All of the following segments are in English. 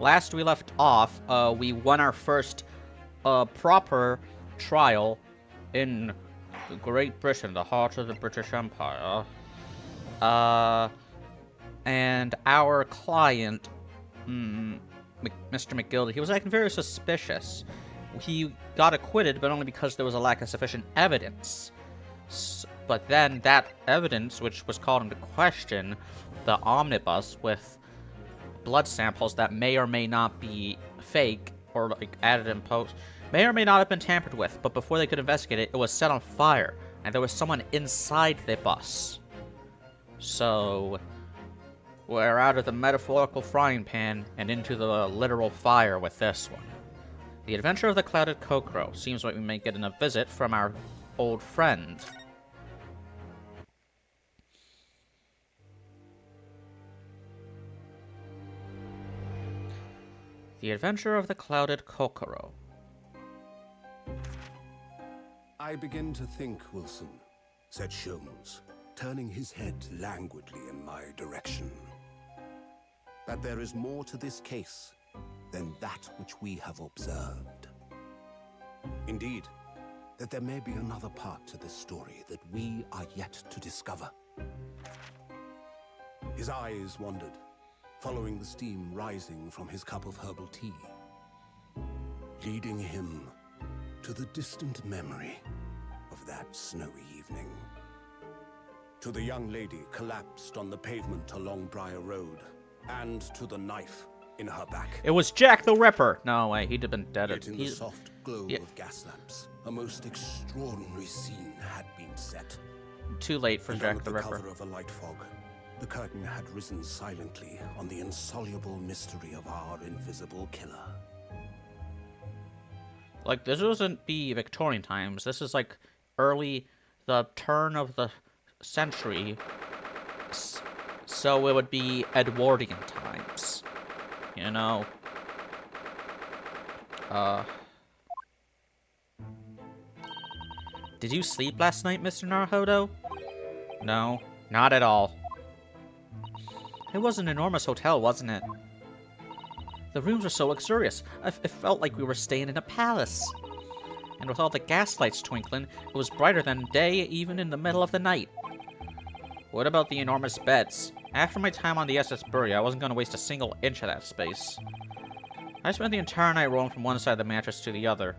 last we left off, we won our first proper trial in Great Britain, the heart of the British Empire. And our client, Mr. McGildy, he was acting very suspicious. He got acquitted, but only because there was a lack of sufficient evidence. But then that evidence, which was called into question, the omnibus with blood samples that may or may not be fake or like added in post, may or may not have been tampered with, but before they could investigate it, it was set on fire, and there was someone inside the bus. So we're out of the metaphorical frying pan and into the literal fire with this one. The Adventure of the Clouded Kokoro. Seems like we may get a visit from our old friend. The Adventure of the Clouded Kokoro. I begin to think, Wilson, said Sholmes, turning his head languidly in my direction, that there is more to this case than that which we have observed. Indeed, that there may be another part to this story that we are yet to discover. His eyes wandered, following the steam rising from his cup of herbal tea, leading him to the distant memory of that snowy evening. To the young lady collapsed on the pavement along Briar Road, and to the knife in her back. It was Jack the Ripper! No, wait, he'd have been dead. Yet in the soft glow of gas lamps, a most extraordinary scene had been set. Too late for Jack the Under the Ripper. cover of a light fog, the curtain had risen silently on the insoluble mystery of our invisible killer. Like, this wasn't be Victorian times. This is like the turn of the century. So it would be Edwardian times. You know? Did you sleep last night, Mr. Naruhodo? No, not at all. It was an enormous hotel, wasn't it? The rooms were so luxurious. It felt like we were staying in a palace. And with all the gaslights twinkling, it was brighter than day even in the middle of the night. What about the enormous beds? After my time on the SS Bury, I wasn't going to waste a single inch of that space. I spent the entire night rolling from one side of the mattress to the other.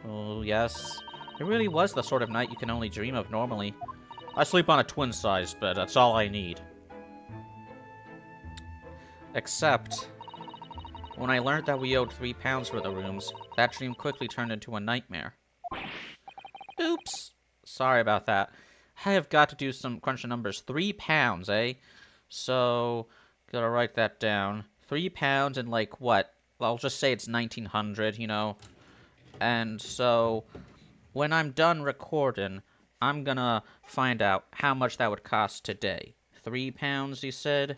Oh, yes. It really was the sort of night you can only dream of normally. I sleep on a twin-size bed, that's all I need. Except, when I learned that we owed £3 for the rooms, that dream quickly turned into a nightmare. Oops! Sorry about that. I have got to do some crunch the numbers. £3, eh? So, gotta write that down. £3 and like what? I'll just say it's 1900, you know? And so, when I'm done recording, I'm gonna find out how much that would cost today. £3, you said?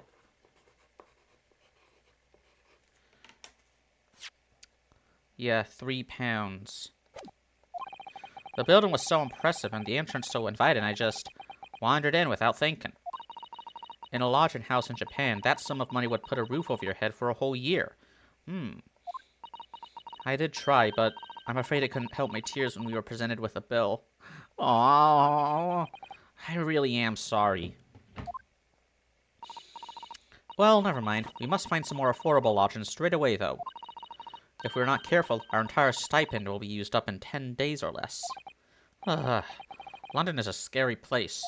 Yeah, £3. The building was so impressive and the entrance so inviting, I just wandered in without thinking. In a lodging house in Japan, that sum of money would put a roof over your head for a whole year. I did try, but I'm afraid it couldn't help my tears when we were presented with a bill. Aww, I really am sorry. Well, never mind. We must find some more affordable lodgings straight away, though. If we're not careful, our entire stipend will be used up in 10 days or less. London is a scary place.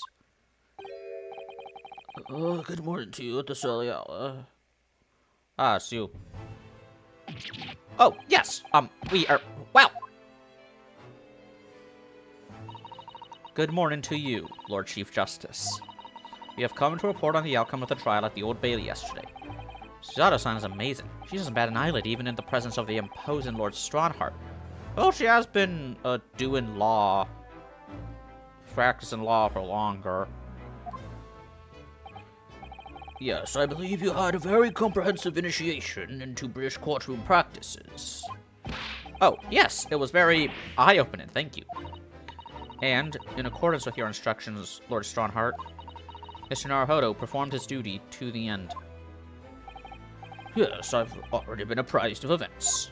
Good morning to you at this early hour. Ah, it's you. Oh, yes! We are... Wow! Good morning to you, Lord Chief Justice. We have come to report on the outcome of the trial at the Old Bailey yesterday. Suzato-san is amazing. She doesn't bat an eyelid even in the presence of the imposing Lord Strongheart. Well, she has been, doing law. Practicing law for longer. Yes, I believe you had a very comprehensive initiation into British courtroom practices. Oh, yes, it was very eye-opening, thank you. And, in accordance with your instructions, Lord Strongheart, Mr. Naruhodo performed his duty to the end. Yes, I've already been apprised of events.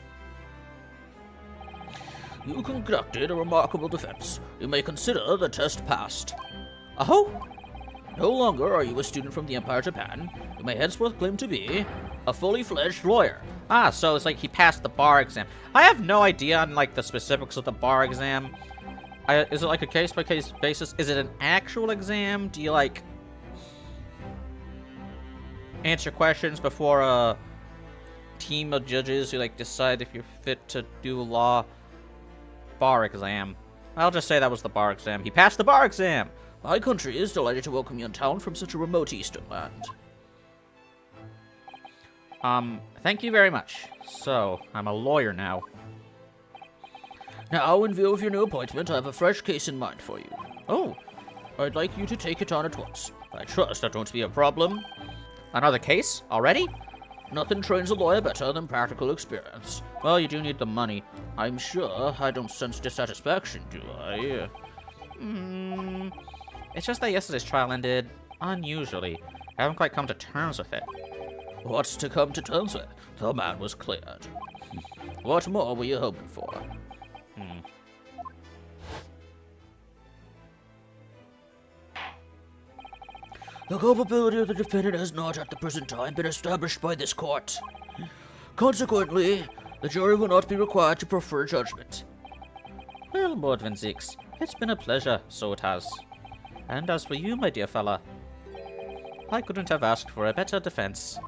You conducted a remarkable defense. You may consider the test passed. Oh? No longer are you a student from the Empire Japan. You may henceforth claim to be a fully fledged lawyer. Ah, so it's like he passed the bar exam. I have no idea on, like, the specifics of the bar exam. Is it, like, a case-by-case basis? Is it an actual exam? Do you, like, answer questions before a team of judges who, like, decide if you're fit to do law? Bar exam. I'll just say that was the bar exam. He passed the bar exam! My country is delighted to welcome you in town from such a remote eastern land. Thank you very much. So, I'm a lawyer now. Now, in view of your new appointment, I have a fresh case in mind for you. Oh, I'd like you to take it on at once. I trust that won't be a problem. another case? Already? Nothing trains a lawyer better than practical experience. Well, you do need the money. I'm sure I don't sense dissatisfaction, do I? It's just that yesterday's trial ended unusually. I haven't quite come to terms with it. What's to come to terms with? The man was cleared. What more were you hoping for? The culpability of the defendant has not at the present time been established by this court. Consequently, the jury will not be required to prefer judgment. Well, Mordvin Zeeks, it's been a pleasure, so it has. And as for you, my dear fella, I couldn't have asked for a better defense.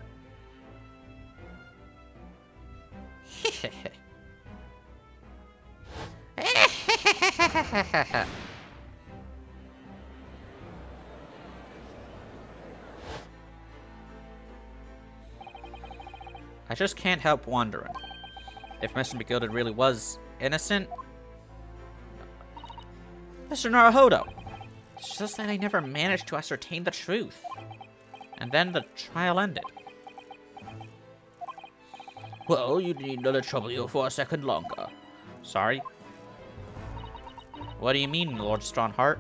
I just can't help wondering if Mr. McGilded really was innocent. Mr. Naruhodo, it's just that I never managed to ascertain the truth. And then the trial ended. Well, you need not let it trouble you for a second longer. Sorry? What do you mean, Lord Strongheart?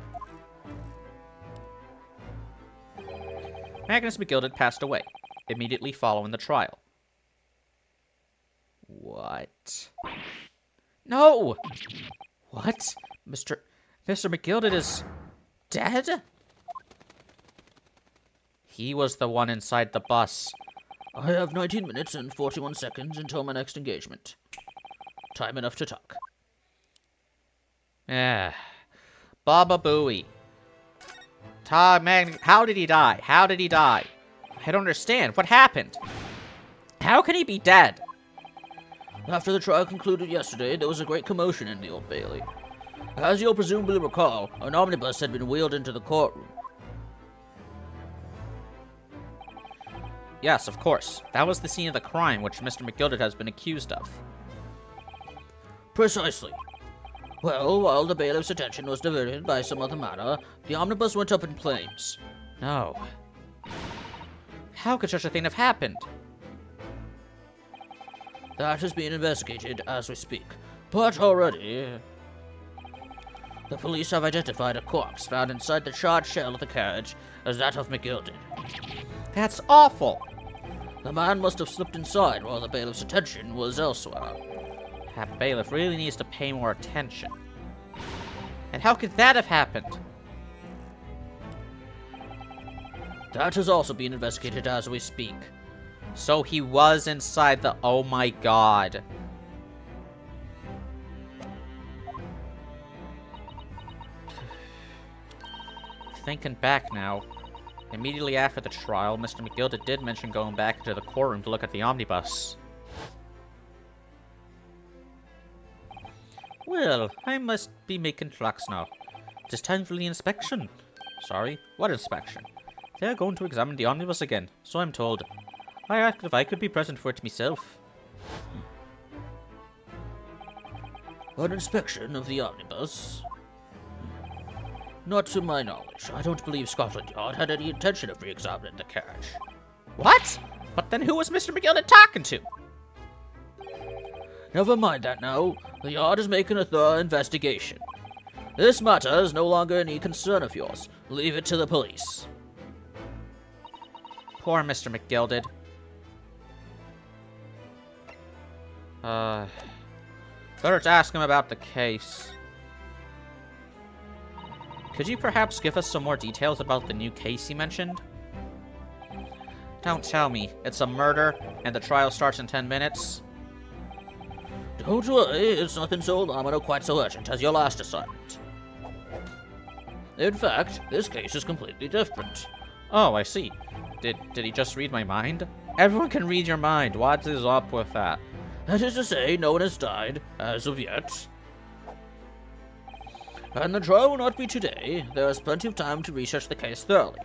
Magnus McGilded passed away, immediately following the trial. What? No! What? Mr. McGilded is dead? He was the one inside the bus. I have 19 minutes and 41 seconds until my next engagement. Time enough to talk. Baba Booey. How did he die? How did he die? I don't understand. What happened? How can he be dead? After the trial concluded yesterday, there was a great commotion in the Old Bailey. As you'll presumably recall, an omnibus had been wheeled into the courtroom. Yes, of course. That was the scene of the crime which Mr. McGilded has been accused of. Precisely. Well, while the bailiff's attention was diverted by some other matter, the omnibus went up in flames. No. How could such a thing have happened? That is being investigated as we speak. But already, the police have identified a corpse found inside the charred shell of the carriage as that of McGilded. That's awful! The man must have slipped inside while the bailiff's attention was elsewhere. That bailiff really needs to pay more attention. And how could that have happened? That is also being investigated as we speak. So he was inside the... Oh my god. Thinking back now, immediately after the trial, Mr. McGilded did mention going back into the courtroom to look at the omnibus. Well, I must be making tracks now. It is time for the inspection. Sorry, what inspection? They're going to examine the omnibus again, so I'm told. I asked if I could be present for it myself. An inspection of the omnibus? Not to my knowledge. I don't believe Scotland Yard had any intention of re-examining the carriage. What? But then who was Mr. McGilded talking to? Never mind that now. The Yard is making a thorough investigation. This matter is no longer any concern of yours. Leave it to the police. Poor Mr. McGilded. Better to ask him about the case. Could you perhaps give us some more details about the new case you mentioned? Don't tell me. It's a murder, and the trial starts in 10 minutes? Don't worry, it's nothing so alarming or quite so urgent as your last assignment. In fact, this case is completely different. Oh, I see. Did he just read my mind? Everyone can read your mind. What is up with that? That is to say, no one has died, as of yet. And the trial will not be today. There is plenty of time to research the case thoroughly.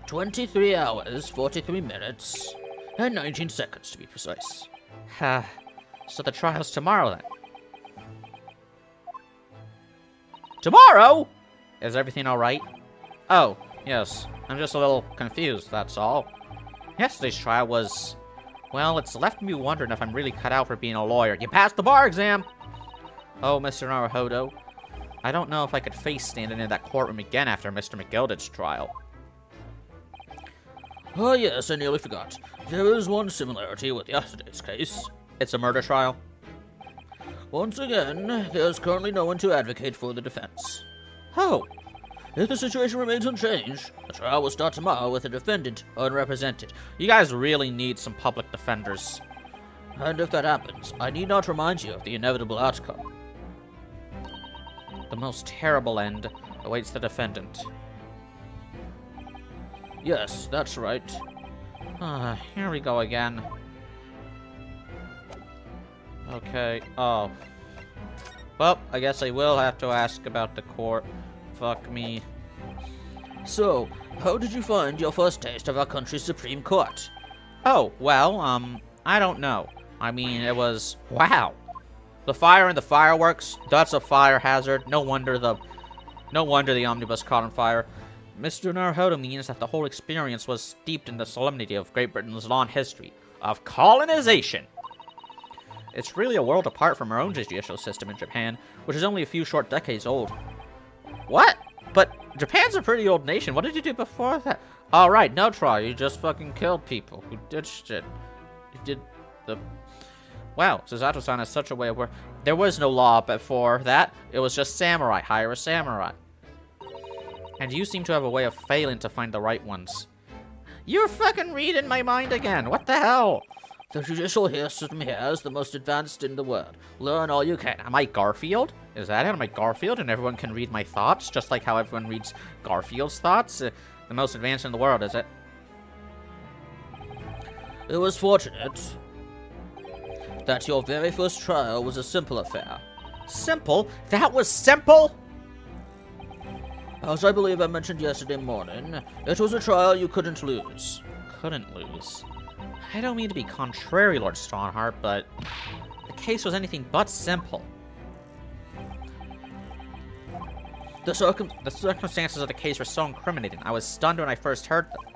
23 hours, 43 minutes, and 19 seconds to be precise. So the trial's tomorrow then? Tomorrow? Is everything alright? Oh, yes. I'm just a little confused, that's all. Yesterday's trial was... Well, it's left me wondering if I'm really cut out for being a lawyer. You passed the bar exam! Oh, Mr. Naruhodo. I don't know if I could face standing in that courtroom again after Mr. McGilded's trial. Oh yes, I nearly forgot. There is one similarity with yesterday's case. It's a murder trial? Once again, there is currently no one to advocate for the defense. Oh, If the situation remains unchanged, the trial will start tomorrow with the defendant unrepresented. you guys really need some public defenders. And if that happens, I need not remind you of the inevitable outcome. The most terrible end awaits the defendant. Yes, that's right. Here we go again. Okay, oh. Well, I guess I will have to ask about the court. Fuck me. So, how did you find your first taste of our country's Supreme Court? Oh, well, I don't know. I mean, it was... Wow! The fire and the fireworks, that's a fire hazard. No wonder the omnibus caught on fire. Mr. Naruhodo means that the whole experience was steeped in the solemnity of Great Britain's long history of colonization. It's really a world apart from our own judicial system in Japan, which is only a few short decades old. What? But Japan's a pretty old nation. What did you do before that? Alright, no trial. You just fucking killed people who did shit. You did the... Wow, Susato-san has such a way of where... There was no law before that. It was just samurai. Hire a samurai. And you seem to have a way of failing to find the right ones. You're fucking reading my mind again. What the hell? The judicial system here is the most advanced in the world. Learn all you can. Am I Garfield? Is that it? Am I Garfield and everyone can read my thoughts? Just like how everyone reads Garfield's thoughts? The most advanced in the world, is it? It was fortunate that your very first trial was a simple affair. Simple? That was simple? As I believe I mentioned yesterday morning, it was a trial you couldn't lose. Couldn't lose. I don't mean to be contrary, Lord Strongheart, but the case was anything but simple. The circumstances of the case were so incriminating. I was stunned when I first heard them.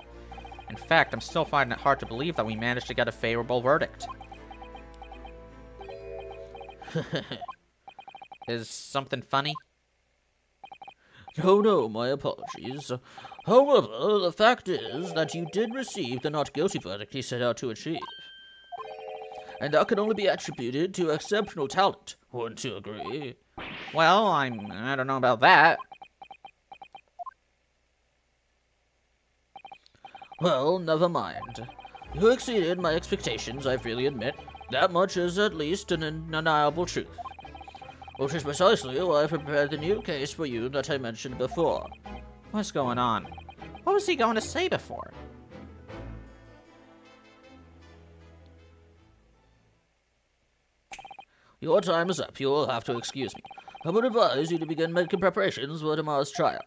In fact, I'm still finding it hard to believe that we managed to get a favorable verdict. Is something funny? No, my apologies. However, the fact is that you did receive the not guilty verdict he set out to achieve. And that can only be attributed to exceptional talent, wouldn't you agree? Well, I don't know about that. Well, never mind. You exceeded my expectations, I freely admit. That much is at least an undeniable truth. Which is precisely why I prepared the new case for you that I mentioned before. What's going on? What was he going to say before? Your time is up. You will have to excuse me. I would advise you to begin making preparations for tomorrow's trial.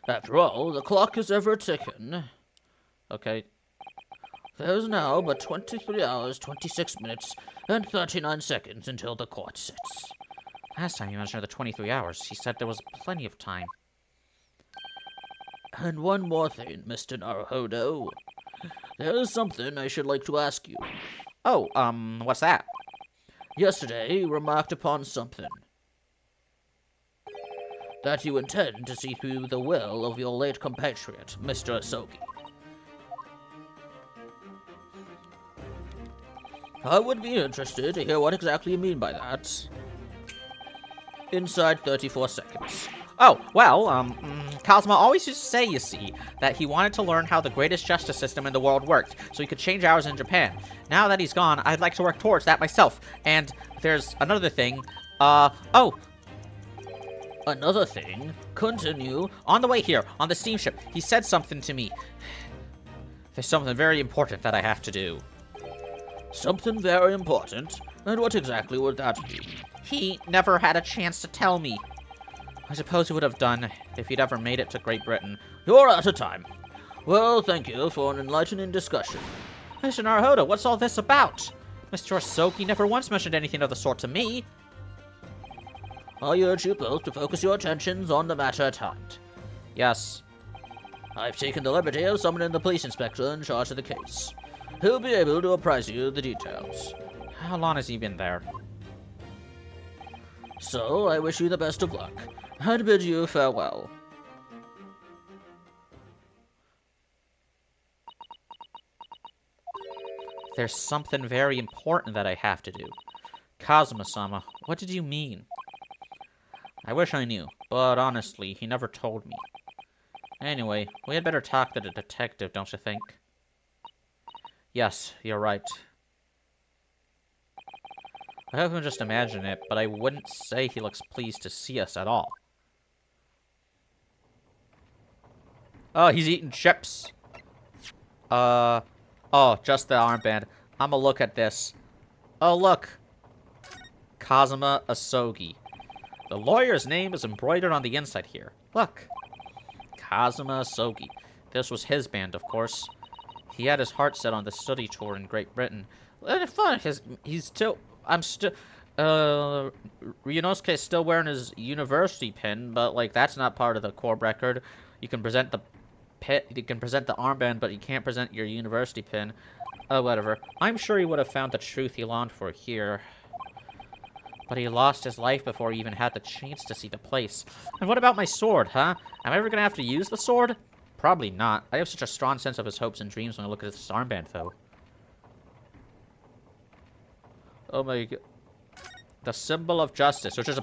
After all, the clock is ever ticking. Okay. There is now but 23 hours, 26 minutes, and 39 seconds until the court sits. Last time you mentioned the 23 hours, he said there was plenty of time. And one more thing, Mr. Naruhodo. There is something I should like to ask you. Oh, what's that? Yesterday, you remarked upon something. That you intend to see through the will of your late compatriot, Mr. Asogi. I would be interested to hear what exactly you mean by that. Inside 34 seconds. Oh, well, Kazuma always used to say, you see, that he wanted to learn how the greatest justice system in the world worked, so he could change ours in Japan. Now that he's gone, I'd like to work towards that myself. And there's another thing. Oh! Another thing? Continue. On the way here, on the steamship, he said something to me. There's something very important that I have to do. Something very important? And what exactly would that be? He never had a chance to tell me. I suppose he would have done if he'd ever made it to Great Britain. You're out of time. Well, thank you for an enlightening discussion. Mr. Naruhodo, what's all this about? Mr. Asogi never once mentioned anything of the sort to me. I urge you both to focus your attentions on the matter at hand. Yes. I've taken the liberty of summoning the police inspector in charge of the case. He'll be able to apprise you of the details. How long has he been there? So, I wish you the best of luck, and bid you farewell. There's something very important that I have to do. Kazuma-sama, what did you mean? I wish I knew, but honestly, he never told me. Anyway, we had better talk to the detective, don't you think? Yes, you're right. I hope I'm just imagining it, but I wouldn't say he looks pleased to see us at all. Oh, he's eating chips. Oh, just the armband. I'ma look at this. Oh, look. Kazuma Asogi. The lawyer's name is embroidered on the inside here. Look. Kazuma Asogi. This was his band, of course. He had his heart set on the study tour in Great Britain. And fun, he's still... Ryunosuke is still wearing his university pin, but, like, that's not part of the core record. You can present the armband, but you can't present your university pin. Whatever. I'm sure he would have found the truth he longed for here. But he lost his life before he even had the chance to see the place. And what about my sword, huh? Am I ever gonna have to use the sword? Probably not. I have such a strong sense of his hopes and dreams when I look at this armband, though. Oh my god. The symbol of justice, which is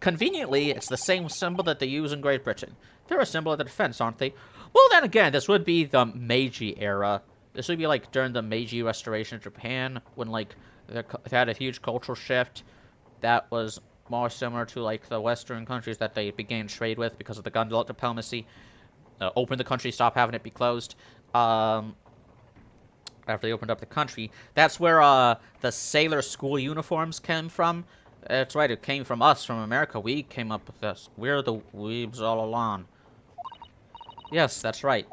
conveniently, it's the same symbol that they use in Great Britain. They're a symbol of the defense, aren't they? Well, then again, this would be the Meiji era. This would be like during the Meiji Restoration of Japan, when like they had a huge cultural shift that was more similar to like the Western countries that they began trade with because of the gun diplomacy. Open the country, stop having it be closed. After they opened up the country. That's where the sailor school uniforms came from. That's right, it came from us, from America. We came up with this. We're the weebs all along. Yes, that's right.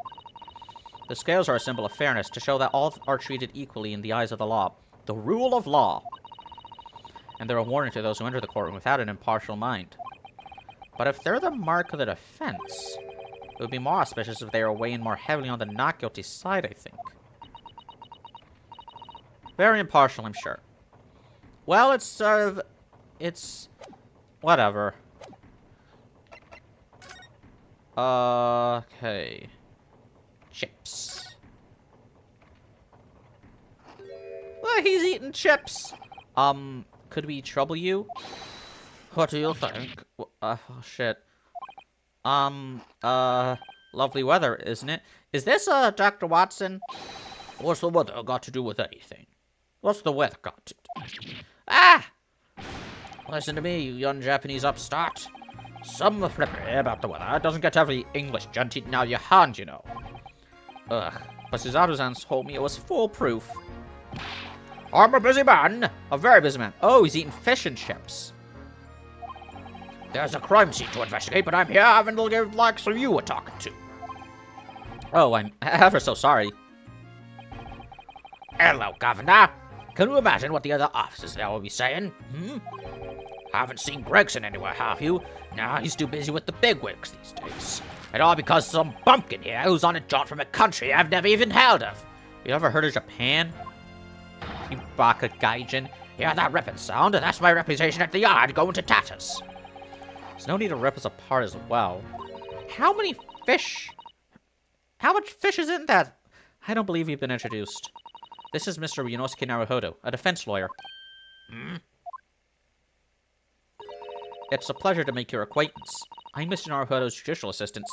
The scales are a symbol of fairness, to show that all are treated equally in the eyes of the law. The rule of law. And they're a warning to those who enter the courtroom without an impartial mind. But if they're the mark of the defense, it would be more auspicious if they are weighing more heavily on the not guilty side, I think. Very impartial, I'm sure. Well, it's sort of... It's... whatever. Okay. Chips. Well, he's eating chips. Could we trouble you? What do you think? Oh, shit. Lovely weather, isn't it? Is this, Dr. Watson? What's the weather got to do with anything? What's the weather got to do? Ah! Listen to me, you young Japanese upstart. Some flippery about the weather doesn't get every English gent eating out your hand, you know. Ugh, but his artisans told me it was foolproof. I'm a busy man. A very busy man. Oh, he's eating fish and chips. There's a crime scene to investigate, but I'm here having to give likes of you a talking to. Oh, I'm ever so sorry. Hello, Governor. Can you imagine what the other officers there will be saying? Haven't seen Gregson anywhere, have you? Nah, he's too busy with the bigwigs these days. And all because some bumpkin here who's on a jaunt from a country I've never even heard of. You ever heard of Japan? You baka gaijin. Yeah, that ripping sound, and that's my reputation at the yard going to tatters. There's no need to rip us apart as well. How many fish? How much fish is in that? I don't believe you've been introduced. This is Mr. Ryunosuke Naruhodo, a defense lawyer. It's a pleasure to make your acquaintance. I'm Mr. Naruhodo's judicial assistant,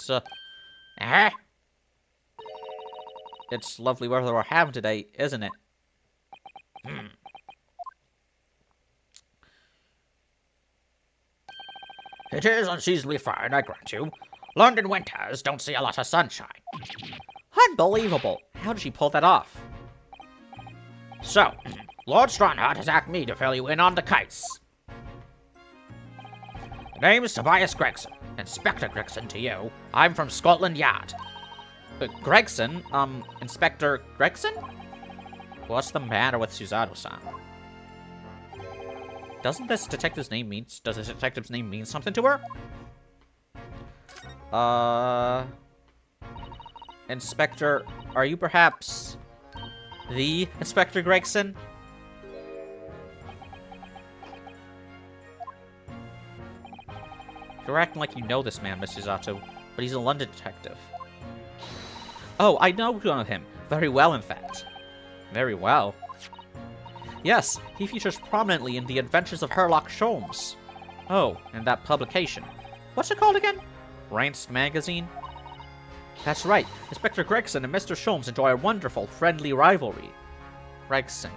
It's lovely weather we're having today, isn't it? It is unseasonably fine, I grant you. London winters don't see a lot of sunshine. Unbelievable! How did she pull that off? So, Lord Strongheart has asked me to fill you in on the case. The name is Tobias Gregson. Inspector Gregson to you. I'm from Scotland Yard. Gregson? Inspector Gregson? What's the matter with Suzato-san? Does this detective's name mean something to her? Inspector, are you perhaps the Inspector Gregson? You're acting like you know this man, Miss Suzato, but he's a London detective. Oh, I know him. Very well, in fact. Very well. Yes, he features prominently in The Adventures of Sherlock Sholmes. Oh, and that publication. What's it called again? Rance Magazine? That's right. Inspector Gregson and Mr. Sholmes enjoy a wonderful, friendly rivalry. Gregson.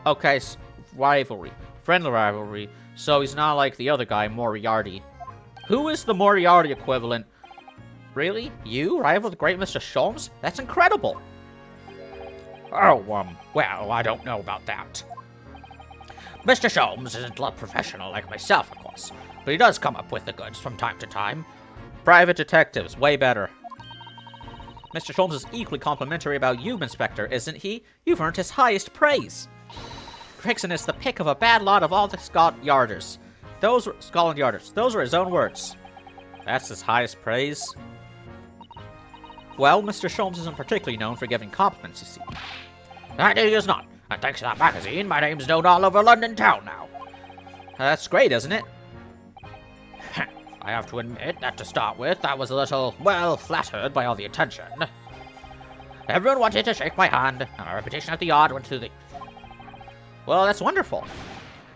Okay, rivalry. Friendly rivalry. So he's not like the other guy, Moriarty. Who is the Moriarty equivalent? Really? You rival the great Mr. Sholmes? That's incredible! Oh, well, I don't know about that. Mr. Sholmes isn't a professional like myself, of course, but he does come up with the goods from time to time. Private detectives, way better. Mr. Sholmes is equally complimentary about you, Inspector, isn't he? You've earned his highest praise. Gregson is the pick of a bad lot of all the Scotland Yarders. Those are his own words. That's his highest praise? Well, Mr. Sholmes isn't particularly known for giving compliments, you see. That he is not. And thanks to that magazine, my name's known all over London town now. That's great, isn't it? I have to admit that to start with, I was a little, well, flattered by all the attention. Everyone wanted to shake my hand, and my reputation at the yard went through the... Well, that's wonderful.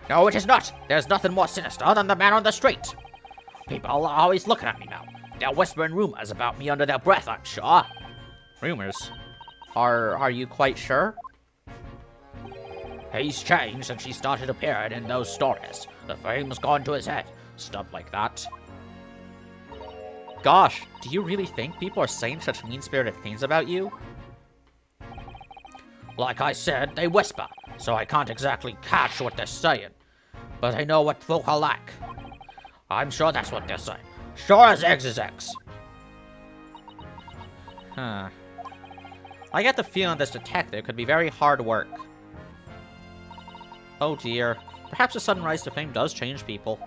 No, it is not. There's nothing more sinister than the man on the street. People are always looking at me now. They're whispering rumors about me under their breath, I'm sure. Rumors? Are you quite sure? He's changed since he started appearing in those stories. The fame's gone to his head. Stuff like that. Gosh, do you really think people are saying such mean-spirited things about you? Like I said, they whisper, so I can't exactly catch what they're saying. But I know what folk are like. I'm sure that's what they're saying. Sure as eggs is eggs. Huh. I get the feeling this detective could be very hard work. Oh dear. Perhaps a sudden rise to fame does change people.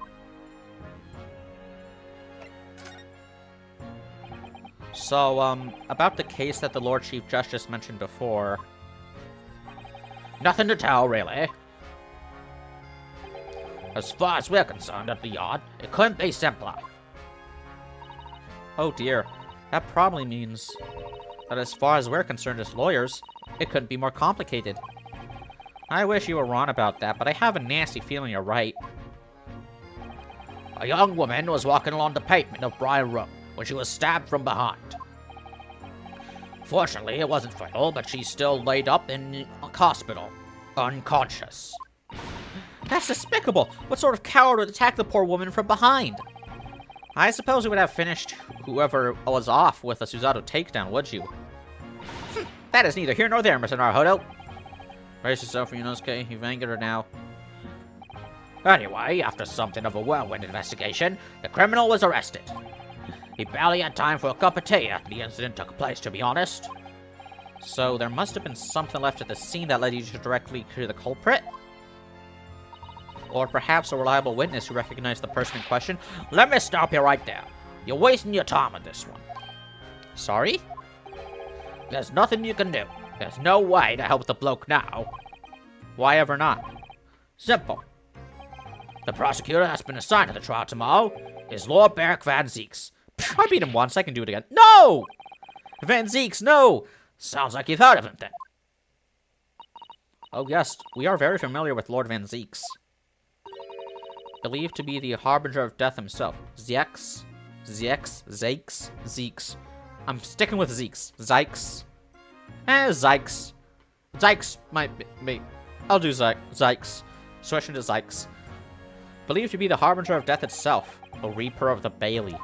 So, about the case that the Lord Chief Justice mentioned before. Nothing to tell, really. As far as we're concerned at the yard, it couldn't be simpler. Oh dear. That probably means that as far as we're concerned as lawyers, it couldn't be more complicated. I wish you were wrong about that, but I have a nasty feeling you're right. A young woman was walking along the pavement of Briar Road when she was stabbed from behind. Fortunately, it wasn't fatal, but she's still laid up in a hospital, unconscious. That's despicable! What sort of coward would attack the poor woman from behind? I suppose we would have finished whoever was off with a Suzato takedown, would you? That is neither here nor there, Mr. Naruhodo. Brace yourself, Ryunosuke. You've angered her now. Anyway, after something of a whirlwind investigation, the criminal was arrested. He barely had time for a cup of tea after the incident took place, to be honest. So there must have been something left at the scene that led you to directly to the culprit? Or perhaps a reliable witness who recognized the person in question? Let me stop you right there. You're wasting your time on this one. Sorry? There's nothing you can do. There's no way to help the bloke now. Why ever not? Simple. The prosecutor that's been assigned to the trial tomorrow is Lord Beric Van Zieks. I beat him once, I can do it again. No! Van Zieks, no! Sounds like you've heard of him then. Oh yes, we are very familiar with Lord Van Zeeks. Believed to be the harbinger of death himself. Zeeks? Zeeks? I'm sticking with Zeeks. Zykes? Zykes. Zykes might be. I'll do Zykes. Switch into Zykes. Believed to be the harbinger of death itself. The Reaper of the Bailey.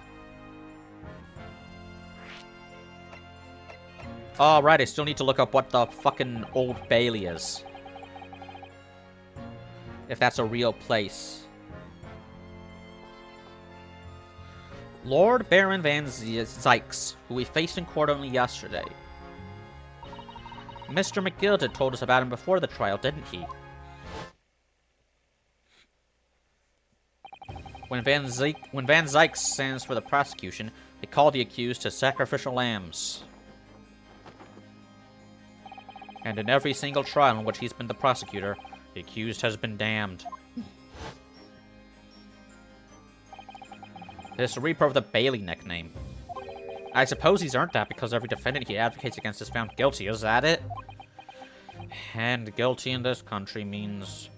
Oh, right, I still need to look up what the fucking Old Bailey is. If that's a real place. Lord Baron Van Zykes, who we faced in court only yesterday. Mr. McGill told us about him before the trial, didn't he? When Van Zykes stands for the prosecution, they call the accused to sacrificial lambs. And in every single trial in which he's been the prosecutor, the accused has been damned. This Reaper of the Bailey nickname. I suppose he's earned that because every defendant he advocates against is found guilty, is that it? And guilty in this country means...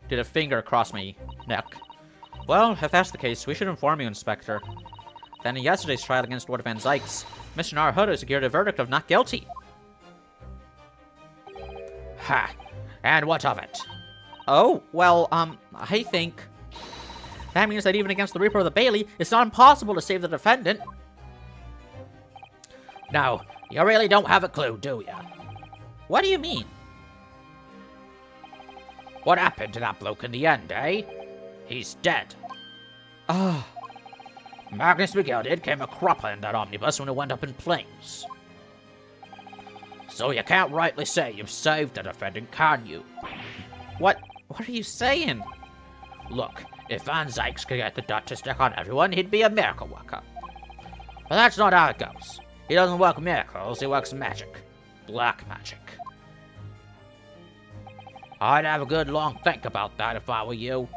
Did a finger across my neck. Well, if that's the case, we should inform you, Inspector. Then in yesterday's trial against Lord Van Zykes, Mr. Naruhodo secured a verdict of not guilty. Ha! And what of it? Oh, well, I think... That means that even against the Reaper of the Bailey, it's not impossible to save the defendant. No, you really don't have a clue, do you? What do you mean? What happened to that bloke in the end, eh? He's dead. Ah. Magnus McGill came a cropper in that omnibus when it went up in flames. So you can't rightly say you've saved the defendant, can you? What are you saying? Look, if Van Zykes could get the dot to stick on everyone, he'd be a miracle worker. But that's not how it goes. He doesn't work miracles, he works magic. Black magic. I'd have a good long think about that if I were you.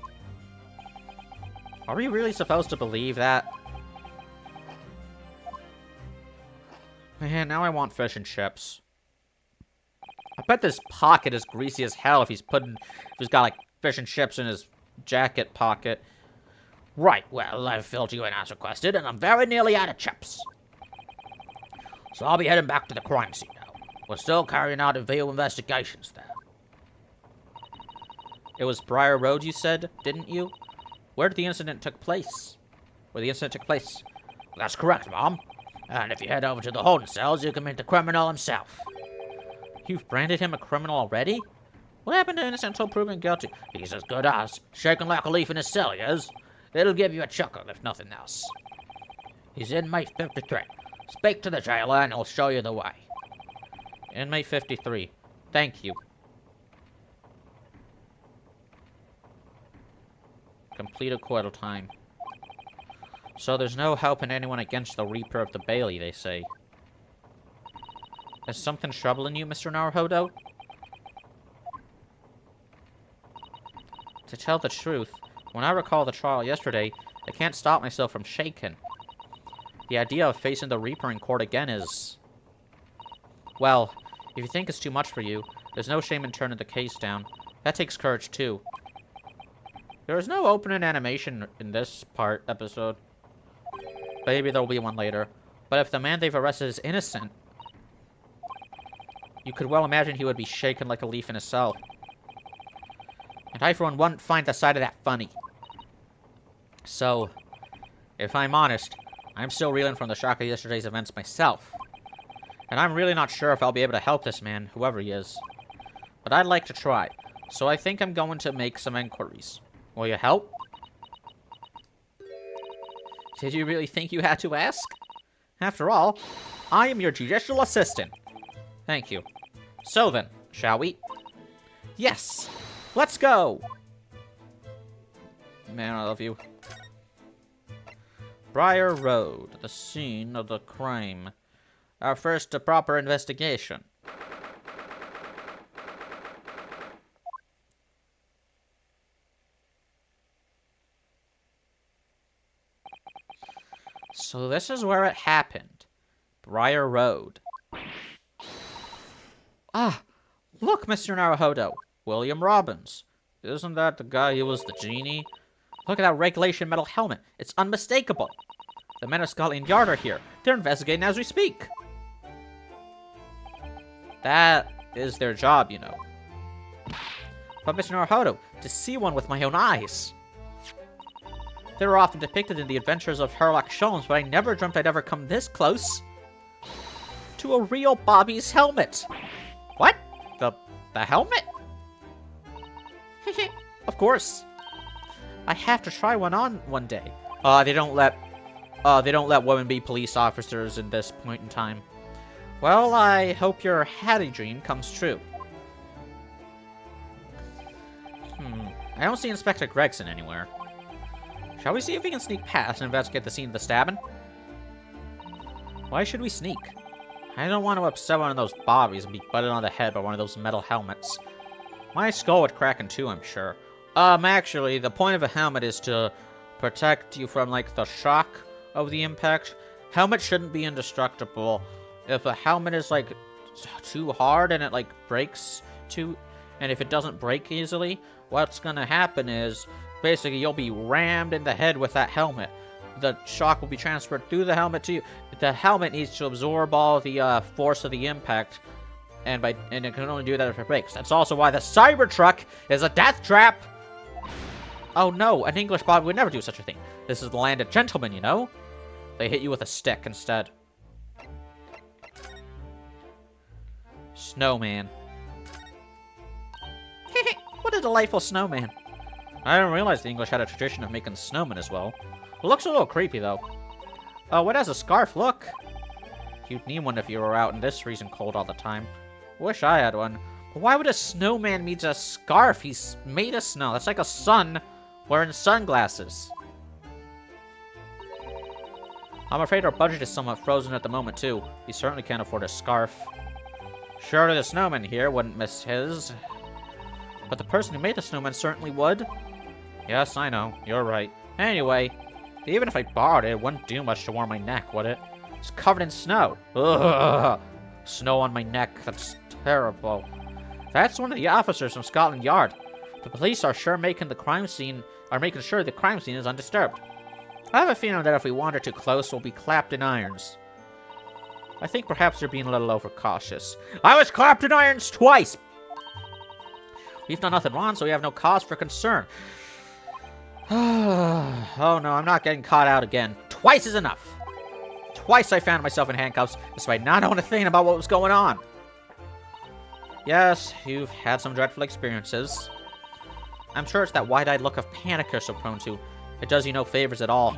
Are we really supposed to believe that? Man, now I want fish and chips. I bet this pocket is greasy as hell if he's got like fish and chips in his jacket pocket. Right, well, I've filled you in as requested, and I'm very nearly out of chips. So I'll be heading back to the crime scene now. We're still carrying out in-view investigations there. It was Briar Road, you said, didn't you? Where did the incident take place? That's correct, Mom. And if you head over to the holding cells, you can meet the criminal himself. You've branded him a criminal already? What happened to innocent until proven guilty? He's as good as, shaking like a leaf in his cell, he is. It'll give you a chuckle, if nothing else. He's inmate 53. Speak to the jailer and he'll show you the way. Inmate 53. Thank you. Complete acquittal time. So there's no helping anyone against the Reaper of the Bailey, they say. Is something troubling you, Mr. Naruhodo? To tell the truth, when I recall the trial yesterday, I can't stop myself from shaking. The idea of facing the Reaper in court again is... Well, if you think it's too much for you, there's no shame in turning the case down. That takes courage, too. There is no opening animation in this episode. Maybe there'll be one later. But if the man they've arrested is innocent, you could well imagine he would be shaken like a leaf in a cell. And I, for one, wouldn't find the sight of that funny. So, if I'm honest, I'm still reeling from the shock of yesterday's events myself. And I'm really not sure if I'll be able to help this man, whoever he is. But I'd like to try, so I think I'm going to make some inquiries. Will you help? Did you really think you had to ask? After all, I am your judicial assistant. Thank you. So then, shall we? Yes! Let's go! Man, I love you. Briar Road, the scene of the crime. Our first proper investigation. So this is where it happened. Briar Road. Ah, Look, Mr. Naruhodo. William Robbins. Isn't that the guy who was the genie? Look at that regulation metal helmet. It's unmistakable. The men of Scotland Yard are here. They're investigating as we speak. That is their job, you know. But Mr. Naruhodo, to see one with my own eyes. They were often depicted in the adventures of Sherlock Holmes, but I never dreamt I'd ever come this close to a real Bobby's helmet. What? The helmet? Of course. I have to try one on one day. They don't let women be police officers in this point in time. Well, I hope your Hattie dream comes true. I don't see Inspector Gregson anywhere. Shall we see if we can sneak past and investigate the scene of the stabbing? Why should we sneak? I don't want to upset one of those bobbies and be butted on the head by one of those metal helmets. My skull would crack in two, I'm sure. Actually, the point of a helmet is to protect you from, like, the shock of the impact. Helmet shouldn't be indestructible. If a helmet is, like, too hard and it, like, breaks and if it doesn't break easily, what's gonna happen is, basically, you'll be rammed in the head with that helmet. The shock will be transferred through the helmet to you. The helmet needs to absorb all the force of the impact, and it can only do that if it breaks. That's also why the Cybertruck is a death trap! Oh no, an English Bobby would never do such a thing. This is the land of gentlemen, you know? They hit you with a stick instead. Snowman. What a delightful snowman. I didn't realize the English had a tradition of making snowmen as well. It looks a little creepy, though. What has a scarf look? You'd need one if you were out in this freezing cold all the time. Wish I had one. But why would a snowman need a scarf? He's made of snow. That's like a sun wearing sunglasses. I'm afraid our budget is somewhat frozen at the moment, too. We certainly can't afford a scarf. Surely the snowman here wouldn't miss his. But the person who made the snowman certainly would. Yes, I know. You're right. Anyway, even if I borrowed it, it wouldn't do much to warm my neck, would it? It's covered in snow. Ugh. Snow on my neck. That's terrible. That's one of the officers from Scotland Yard. The police are making sure the crime scene is undisturbed. I have a feeling that if we wander too close, we'll be clapped in irons. I think perhaps you're being a little overcautious. I was clapped in irons twice! We've done nothing wrong, so we have no cause for concern. Oh no, I'm not getting caught out again. Twice is enough. Twice I found myself in handcuffs, despite not knowing a thing about what was going on. Yes, you've had some dreadful experiences. I'm sure it's that wide-eyed look of panic you're so prone to. It does you no favors at all.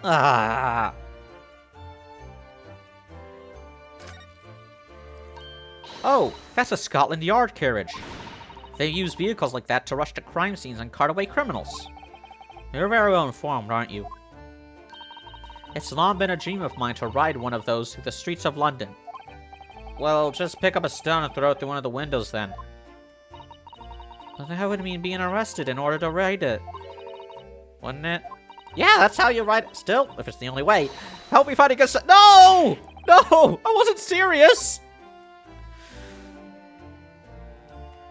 Ah. Oh, that's a Scotland Yard carriage. They use vehicles like that to rush to crime scenes and cart away criminals. You're very well informed, aren't you? It's long been a dream of mine to ride one of those through the streets of London. Well, just pick up a stone and throw it through one of the windows then. Well, that would mean being arrested in order to ride it. Wouldn't it? Yeah, that's how you ride it. Still, if it's the only way. Help me find a good No! No! I wasn't serious!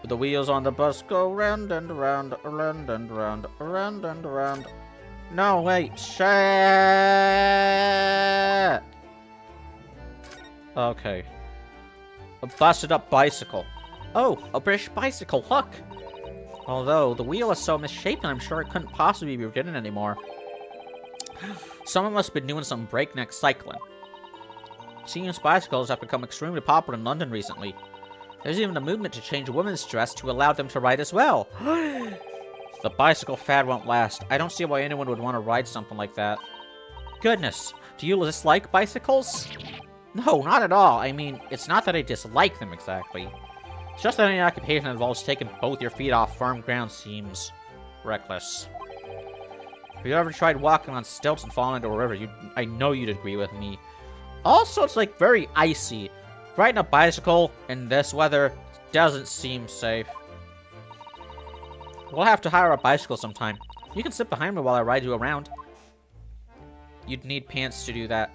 The wheels on the bus go round and round, round and round, round and round. No, wait. Shit! Okay. A busted up bicycle. Oh, a British bicycle, look! Although, the wheel is so misshapen, I'm sure it couldn't possibly be ridden anymore. Someone must have been doing some breakneck cycling. Seems bicycles have become extremely popular in London recently. There's even a movement to change women's dress to allow them to ride as well. The bicycle fad won't last. I don't see why anyone would want to ride something like that. Goodness, do you dislike bicycles? No, not at all. I mean, it's not that I dislike them exactly. It's just that any occupation that involves taking both your feet off firm ground seems reckless. Have you ever tried walking on stilts and falling into a river? I know you'd agree with me. Also, it's like very icy. Riding a bicycle in this weather doesn't seem safe. We'll have to hire a bicycle sometime. You can sit behind me while I ride you around. You'd need pants to do that.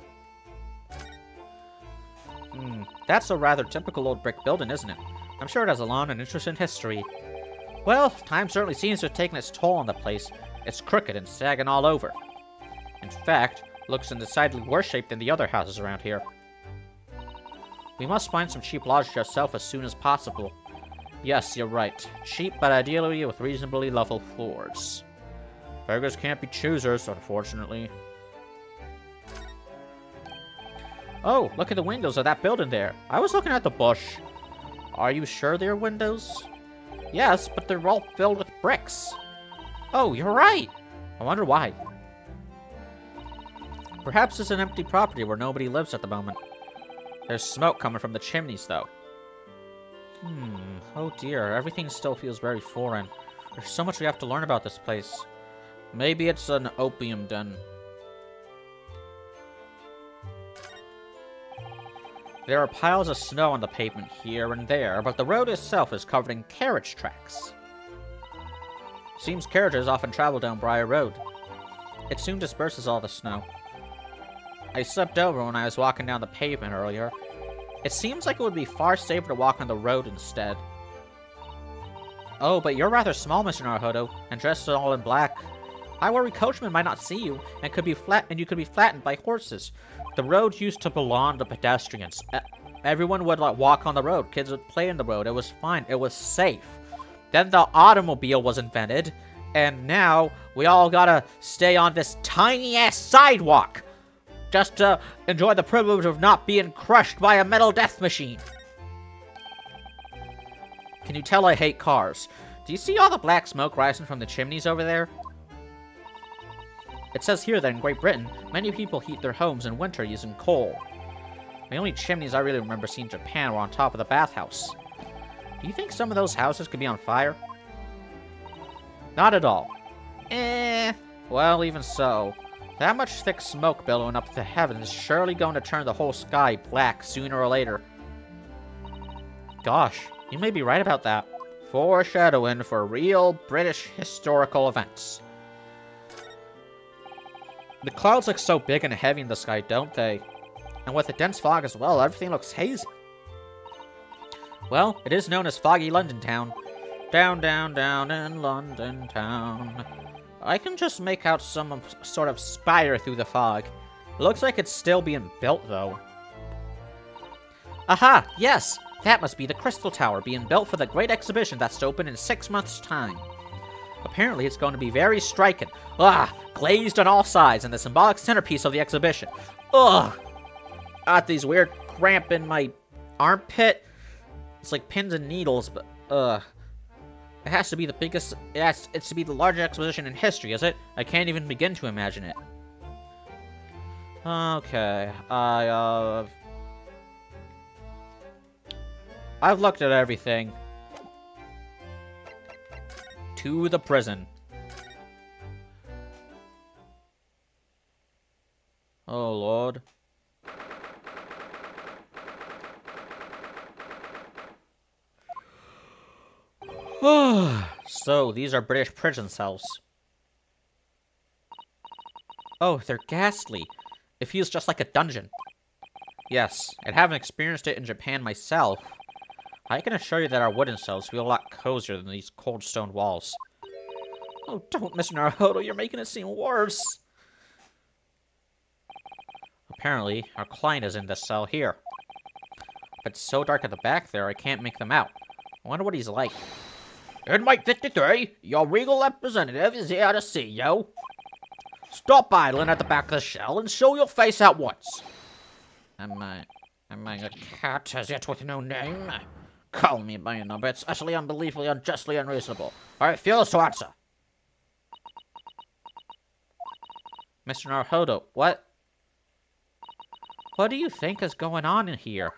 That's a rather typical old brick building, isn't it? I'm sure it has a long and interesting history. Well, time certainly seems to have taken its toll on the place. It's crooked and sagging all over. In fact, looks in decidedly worse shape than the other houses around here. We must find some cheap lodgings ourselves as soon as possible. Yes, you're right. Cheap, but ideally with reasonably level floors. Beggars can't be choosers, unfortunately. Oh, look at the windows of that building there. I was looking at the bush. Are you sure they're windows? Yes, but they're all filled with bricks. Oh, you're right. I wonder why. Perhaps it's an empty property where nobody lives at the moment. There's smoke coming from the chimneys, though. Oh dear, everything still feels very foreign. There's so much we have to learn about this place. Maybe it's an opium den. There are piles of snow on the pavement here and there, but the road itself is covered in carriage tracks. Seems carriages often travel down Briar Road. It soon disperses all the snow. I slipped over when I was walking down the pavement earlier. It seems like it would be far safer to walk on the road instead. Oh, but you're rather small, Mr. Naruhodo, and dressed all in black. I worry coachmen might not see you, and you could be flattened by horses. The road used to belong to pedestrians. Everyone would walk on the road. Kids would play in the road. It was fine. It was safe. Then the automobile was invented, and now we all gotta stay on this tiny-ass sidewalk just to enjoy the privilege of not being crushed by a metal death machine. Can you tell I hate cars? Do you see all the black smoke rising from the chimneys over there? It says here that in Great Britain, many people heat their homes in winter using coal. The only chimneys I really remember seeing in Japan were on top of the bathhouse. Do you think some of those houses could be on fire? Not at all. Well, even so. That much thick smoke billowing up to the heavens is surely going to turn the whole sky black sooner or later. Gosh, you may be right about that. Foreshadowing for real British historical events. The clouds look so big and heavy in the sky, don't they? And with the dense fog as well, everything looks hazy. Well, it is known as Foggy London Town. Down, down, down in London Town. I can just make out some sort of spire through the fog. It looks like it's still being built, though. Aha! Yes! That must be the Crystal Tower being built for the great exhibition that's to open in 6 months' time. Apparently, it's going to be very striking. Glazed on all sides and the symbolic centerpiece of the exhibition. Got these weird cramp in my armpit. It's like pins and needles, but it has to be the biggest. It's to be the largest exposition in history, is it? I can't even begin to imagine it. Okay, I've looked at everything. To the prison. Oh, Lord. So, these are British prison cells. Oh, they're ghastly. It feels just like a dungeon. Yes, and having experienced it in Japan myself, I can assure you that our wooden cells feel a lot cozier than these cold stone walls. Oh, don't, Mr. Naruhodo, you're making it seem worse. Apparently, our client is in this cell here. But it's so dark at the back there, I can't make them out. I wonder what he's like. Inmate 53, your regal representative is here to see you. Stop idling at the back of the cell and show your face at once. Am I a cat as yet with no name? Call me by your number. It's utterly unbelievably unjustly unreasonable. I refuse to answer. Mr. Naruhodo, what do you think is going on in here?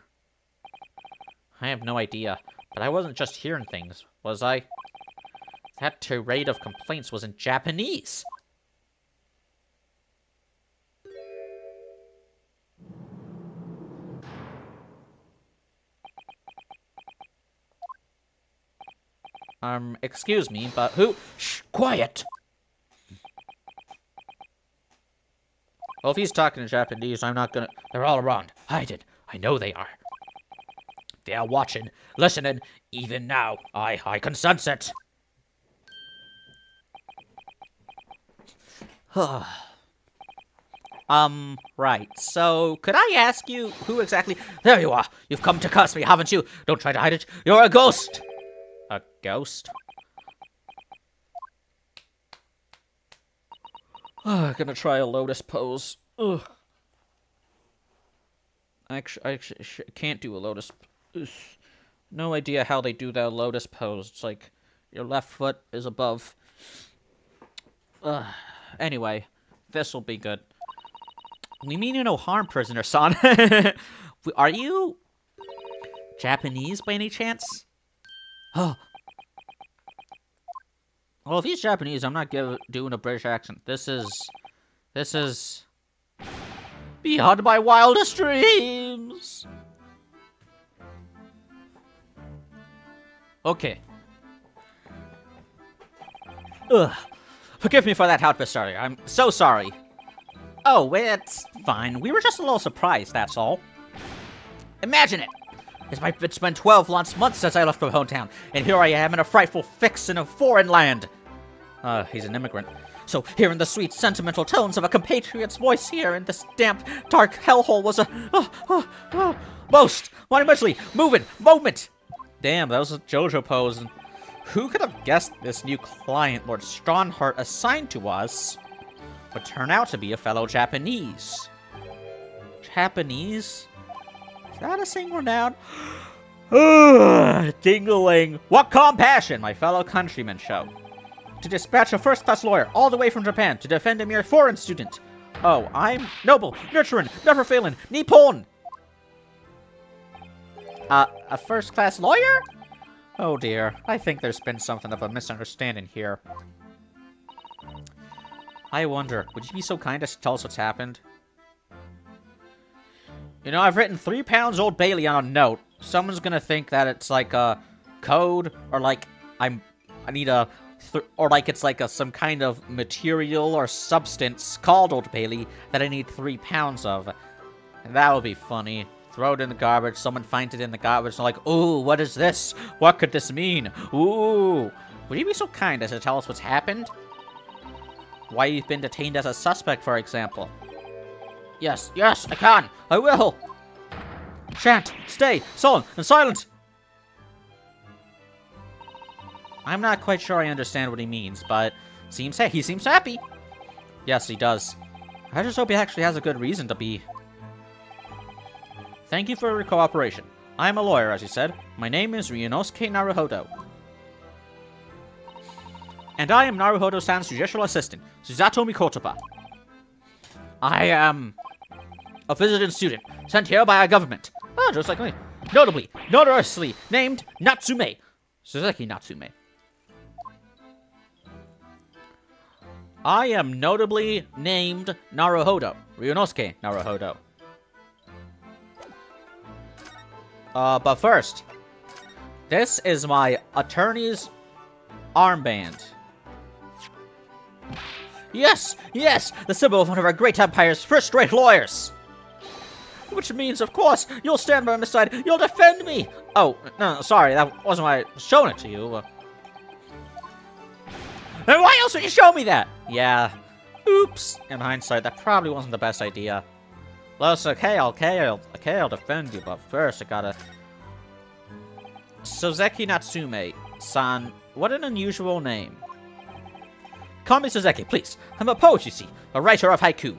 I have no idea, but I wasn't just hearing things, was I? That tirade of complaints was in Japanese. Excuse me, but who? Shh, quiet! Well, if he's talking in Japanese, I'm not gonna... They're all around. Hide it. I know they are. They are watching, listening, even now. I can sense it. Right. So, could I ask you who exactly... There you are. You've come to curse me, haven't you? Don't try to hide it. You're a ghost. A ghost? I'm gonna try a lotus pose. Ugh. I can't do a lotus. Ugh. No idea how they do that lotus pose. It's like your left foot is above. Anyway, this will be good. We mean you no harm, prisoner son. Are you Japanese by any chance? Oh. Well, if he's Japanese, I'm not doing a British accent. This is beyond my wildest dreams. Okay. Ugh. Forgive me for that outburst earlier. I'm so sorry. Oh, it's fine. We were just a little surprised, that's all. Imagine it! It's been 12 months since I left my hometown, and here I am in a frightful fix in a foreign land. He's an immigrant. So hearing the sweet, sentimental tones of a compatriot's voice here in this damp, dark hellhole was a most monumentally moving moment. Damn, that was a JoJo pose. And who could have guessed this new client Lord Strongheart assigned to us would turn out to be a fellow Japanese? Japanese? Is that a single noun? Tingling. What compassion, my fellow countrymen show. To dispatch a first-class lawyer all the way from Japan to defend a mere foreign student. Oh, I'm noble, nurturing, never failing, Nippon. A first-class lawyer? Oh dear, I think there's been something of a misunderstanding here. I wonder, would you be so kind as to tell us what's happened? You know, I've written 3 pounds Old Bailey on a note. Someone's gonna think that it's like a code, or like I need a... or like it's like some kind of material or substance called Old Bailey that I need 3 pounds of. And that would be funny. Throw it in the garbage, someone finds it in the garbage, and like, ooh, what is this? What could this mean? Ooh. Would you be so kind as to tell us what's happened? Why you've been detained as a suspect, for example. Yes, I can. I will. Shan't stay sullen and silent. I'm not quite sure I understand what he means, but he seems happy. Yes, he does. I just hope he actually has a good reason to be. Thank you for your cooperation. I am a lawyer, as you said. My name is Ryunosuke Naruhodo. And I am Naruhodo-san's judicial assistant, Susato Mikotoba. I am a visiting student, sent here by our government. Oh, just like me. Notoriously named Natsume. Suzuki Natsume. I am notably named Naruhodo. Ryunosuke Naruhodo. But first, this is my attorney's armband. Yes, the symbol of one of our great empire's first-rate lawyers. Which means, of course, you'll stand by my side, you'll defend me. Oh, no, sorry, that wasn't why I was showing it to you. Then why else would you show me that? Yeah, oops. In hindsight, that probably wasn't the best idea. Well, it's okay, I'll defend you, but first I gotta... Suzeki Natsume-san, what an unusual name. Call me Suzeki, please. I'm a poet, you see, a writer of haiku.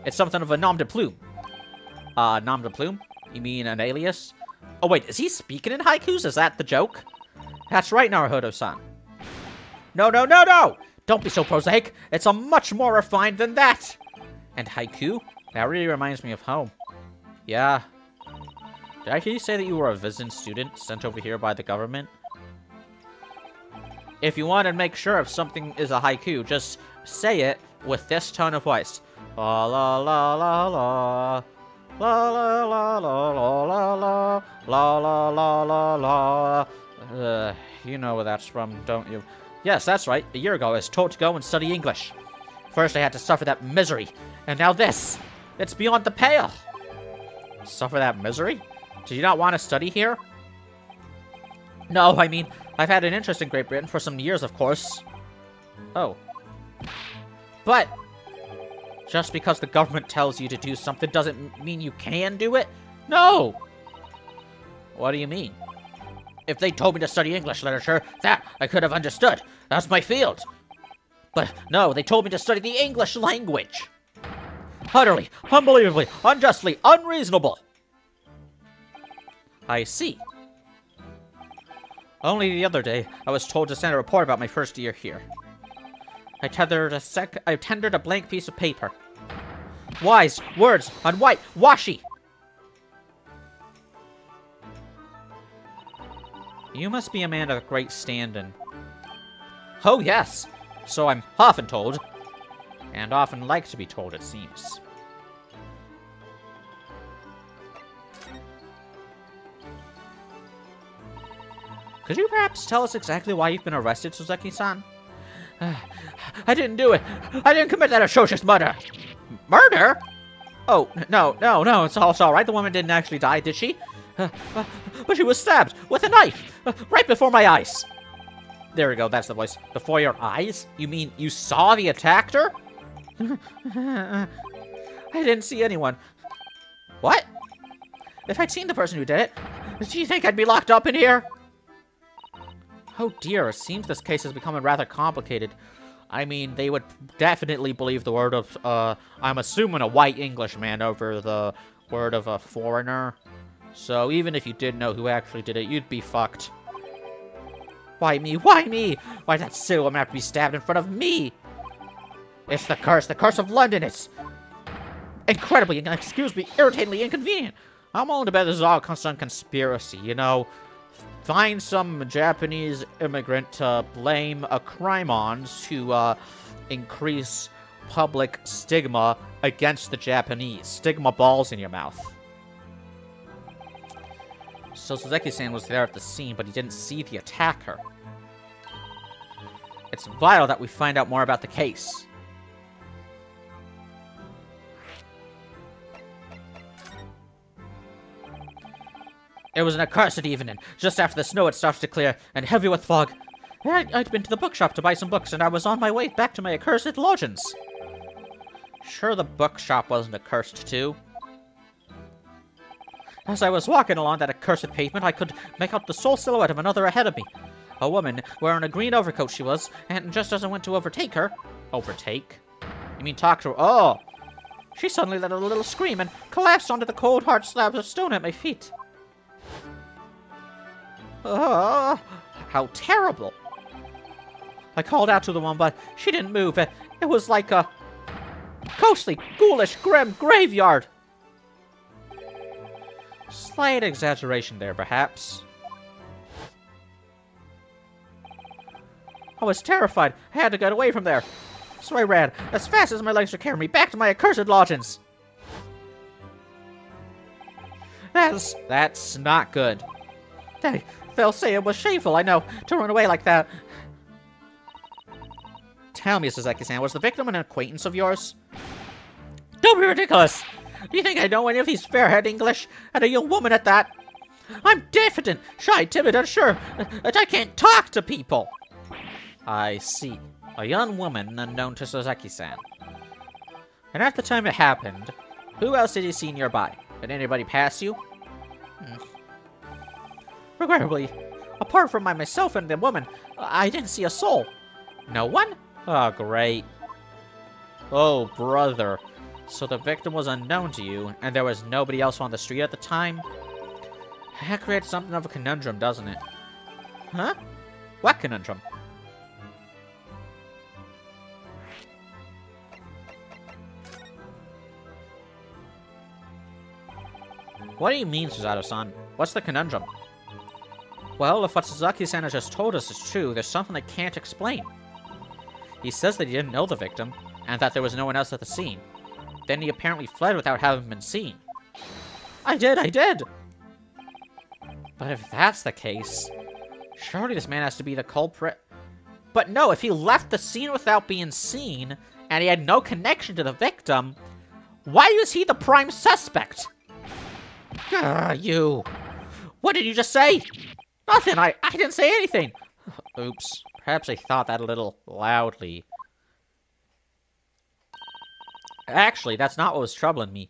It's something of a nom de plume. Nom de plume? You mean an alias? Oh wait, is he speaking in haikus? Is that the joke? That's right, Naruhodo-san. No! Don't be so prosaic. It's a much more refined than that. And haiku? That really reminds me of home. Yeah. Did I hear you say that you were a visiting student sent over here by the government? If you want to make sure if something is a haiku, just say it with this tone of voice. La la la la la. La la la la la la la. La la la la la. You know where that's from, don't you? Yes, that's right. A year ago, I was told to go and study English. First, I had to suffer that misery. And now this. It's beyond the pale. Suffer that misery? Did you not want to study here? No, I mean, I've had an interest in Great Britain for some years, of course. Oh. But just because the government tells you to do something doesn't mean you can do it? No! What do you mean? If they told me to study English literature, that I could have understood. That's my field. But no, they told me to study the English language. Utterly, unbelievably, unjustly, unreasonable. I see. Only the other day, I was told to send a report about my first year here. I tendered a blank piece of paper. Wise words on white washi. You must be a man of great standing. Oh, yes. So I'm often told. And often like to be told, it seems. Could you perhaps tell us exactly why you've been arrested, Suzaki-san? I didn't do it. I didn't commit that atrocious murder. Murder? Oh, no, it's all right. The woman didn't actually die, did she? But she was stabbed with a knife right before my eyes. There we go, that's the voice. Before your eyes? You mean you saw the attacker? I didn't see anyone. What? If I'd seen the person who did it, do you think I'd be locked up in here? Oh dear, it seems this case is becoming rather complicated. I mean, they would definitely believe the word of, I'm assuming a white Englishman over the word of a foreigner. So even if you did know who actually did it, you'd be fucked. Why me? Why me? Why did that silly woman have to be stabbed in front of me? It's the curse of London. It's incredibly, excuse me, irritatingly inconvenient. I'm willing to bet this is all some conspiracy, you know. Find some Japanese immigrant to blame a crime on to increase public stigma against the Japanese. Stigma balls in your mouth. So Suzaki-san was there at the scene, but he didn't see the attacker. It's vital that we find out more about the case. It was an accursed evening, just after the snow had started to clear, and heavy with fog. I'd been to the bookshop to buy some books, and I was on my way back to my accursed lodgings. Sure the bookshop wasn't accursed too. As I was walking along that accursed pavement, I could make out the sole silhouette of another ahead of me. A woman, wearing a green overcoat she was, and just as I went to overtake her... Overtake? You mean talk to her? Oh! She suddenly let out a little scream and collapsed onto the cold, hard slabs of stone at my feet. Oh, how terrible. I called out to the woman, but she didn't move. It was like a ghostly, ghoulish, grim graveyard. Slight exaggeration there, perhaps. I was terrified. I had to get away from there. So I ran, as fast as my legs could carry me, back to my accursed lodgings. That's not good. They'll say it was shameful, I know, to run away like that. Tell me, Suzaki-san, was the victim an acquaintance of yours? Don't be ridiculous! Do you think I know any of these fair-haired English? And a young woman at that? I'm diffident, shy, timid, unsure, that I can't talk to people. I see. A young woman unknown to Suzaki-san. And at the time it happened, who else did you see nearby? Did anybody pass you? Regrettably, apart from myself and the woman, I didn't see a soul. No one? Oh, great. Oh, brother. So the victim was unknown to you, and there was nobody else on the street at the time? That creates something of a conundrum, doesn't it? Huh? What conundrum? What do you mean, Suzato-san? What's the conundrum? Well, if what Suzaki-san has just told us is true, there's something I can't explain. He says that he didn't know the victim, and that there was no one else at the scene. Then he apparently fled without having been seen. I did! But if that's the case, surely this man has to be the culprit. But no, if he left the scene without being seen, and he had no connection to the victim, why is he the prime suspect? You. What did you just say? Nothing. I didn't say anything. Oops. Perhaps I thought that a little loudly. Actually, that's not what was troubling me.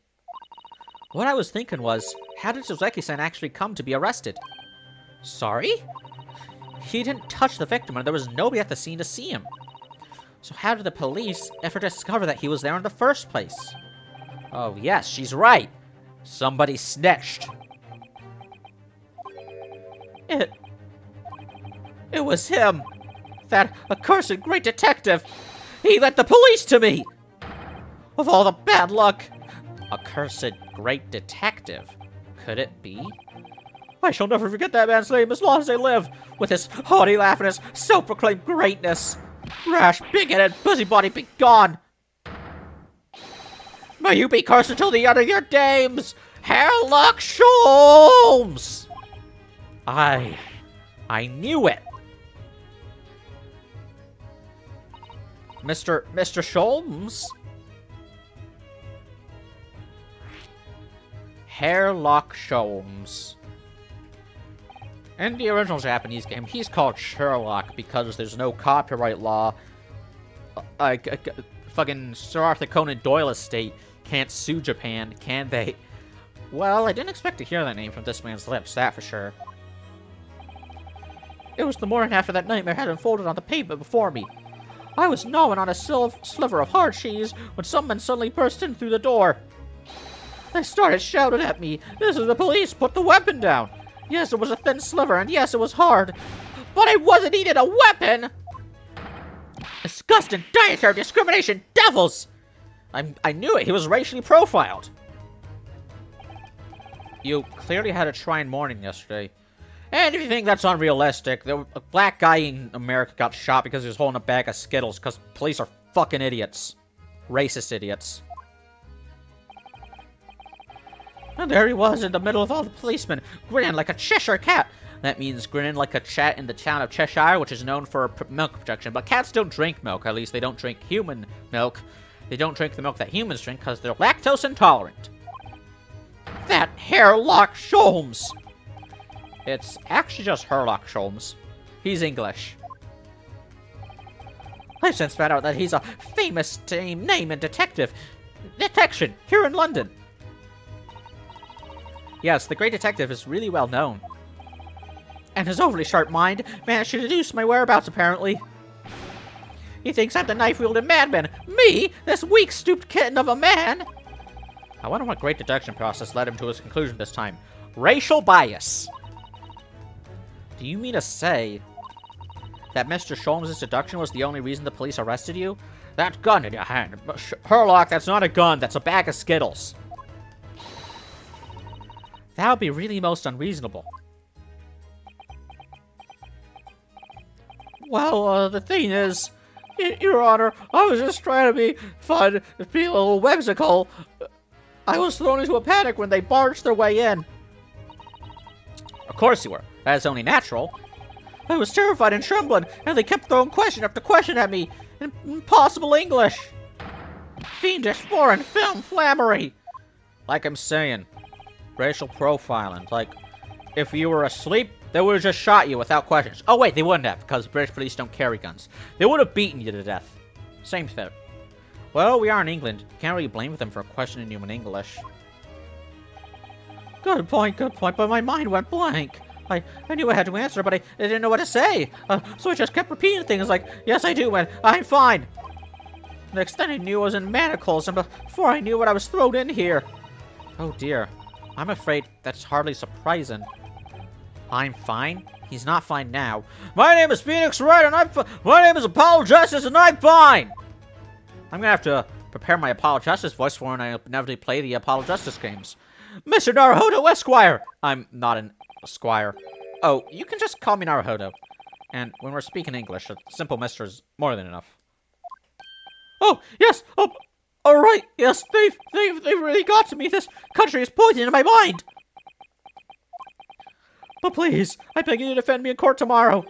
What I was thinking was, how did Soseki-san actually come to be arrested? Sorry? He didn't touch the victim and there was nobody at the scene to see him. So how did the police ever discover that he was there in the first place? Oh yes, she's right. Somebody snitched. It was him. That accursed great detective. He led the police to me. Of all the bad luck. Accursed great detective. Could it be? I shall never forget that man's name as long as I live. With his haughty laugh and his self-proclaimed greatness. Rash, big-headed busybody, be gone. May you be cursed until the end of your days, Herlock Sholmes! I knew it. Mr. Sholmes? Herlock Sholmes. In the original Japanese game, he's called Sherlock because there's no copyright law. Fucking Sir Arthur Conan Doyle estate can't sue Japan, can they? Well, I didn't expect to hear that name from this man's lips, that for sure. It was the morning after that nightmare had unfolded on the pavement before me. I was gnawing on a sliver of hard cheese when some men suddenly burst in through the door. They started shouting at me, "This is the police, put the weapon down!" Yes, it was a thin sliver, and yes, it was hard. But I wasn't eating a weapon! Disgusting dietary discrimination devils! I knew it, he was racially profiled. You clearly had a trying morning yesterday. And if you think that's unrealistic, a black guy in America got shot because he was holding a bag of Skittles, because police are fucking idiots. Racist idiots. And there he was in the middle of all the policemen, grinning like a Cheshire cat. That means grinning like a cat in the town of Cheshire, which is known for milk production. But cats don't drink milk, at least they don't drink human milk. They don't drink the milk that humans drink because they're lactose intolerant. That Herlock Sholmes! It's actually just Herlock Sholmes. He's English. I've since found out that he's a famous name in detection here in London. Yes, the great detective is really well known. And his overly sharp mind managed to deduce my whereabouts, apparently. He thinks I'm the knife-wielding madman. Me? This weak, stooped kitten of a man? I wonder what great deduction process led him to his conclusion this time. Racial bias. Do you mean to say that Mr. Sholmes' deduction was the only reason the police arrested you? That gun in your hand. Herlock, that's not a gun, that's a bag of Skittles. That would be really most unreasonable. Well, the thing is, Your Honor, I was just trying to be fun, be a little whimsical. I was thrown into a panic when they barged their way in. Of course you were. That is only natural. I was terrified and trembling, and they kept throwing question after question at me in impossible English. Fiendish foreign film flammery. Like I'm saying, racial profiling. Like, if you were asleep, they would have just shot you without questions. Oh wait, they wouldn't have, because British police don't carry guns. They would have beaten you to death. Same thing. Well, we are in England. Can't really blame them for questioning you in English. Good point, but my mind went blank. I knew I had to answer, but I didn't know what to say. So I just kept repeating things like, yes, I do, and I'm fine. Next thing I knew, I was in manacles, and before I knew it, I was thrown in here. Oh dear. I'm afraid that's hardly surprising. I'm fine? He's not fine now. My name is Phoenix Wright, and my name is Apollo Justice, and I'm fine! I'm gonna have to prepare my Apollo Justice voice for when I inevitably play the Apollo Justice games. Mr. Naruhodo Esquire! I'm not an Esquire. Oh, you can just call me Naruhodo. And when we're speaking English, a simple mister is more than enough. Oh, yes! Oh, alright, yes, they've really got to me. This country is poisoning my mind! But please, I beg you to defend me in court tomorrow.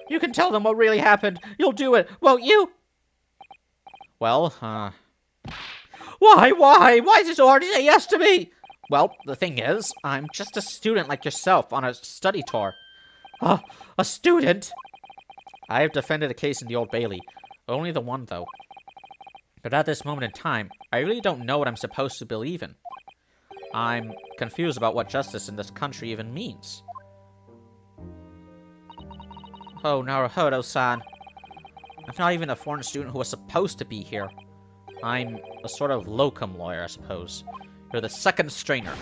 You can tell them what really happened. You'll do it, won't you? Well, Why is it so hard to say yes to me? Well, the thing is, I'm just a student like yourself on a study tour. A student? I have defended a case in the Old Bailey. Only the one, though. But at this moment in time, I really don't know what I'm supposed to believe in. I'm confused about what justice in this country even means. Oh, Naruhodo-san. I'm not even a foreign student who was supposed to be here. I'm a sort of locum lawyer, I suppose. You're the second strainer.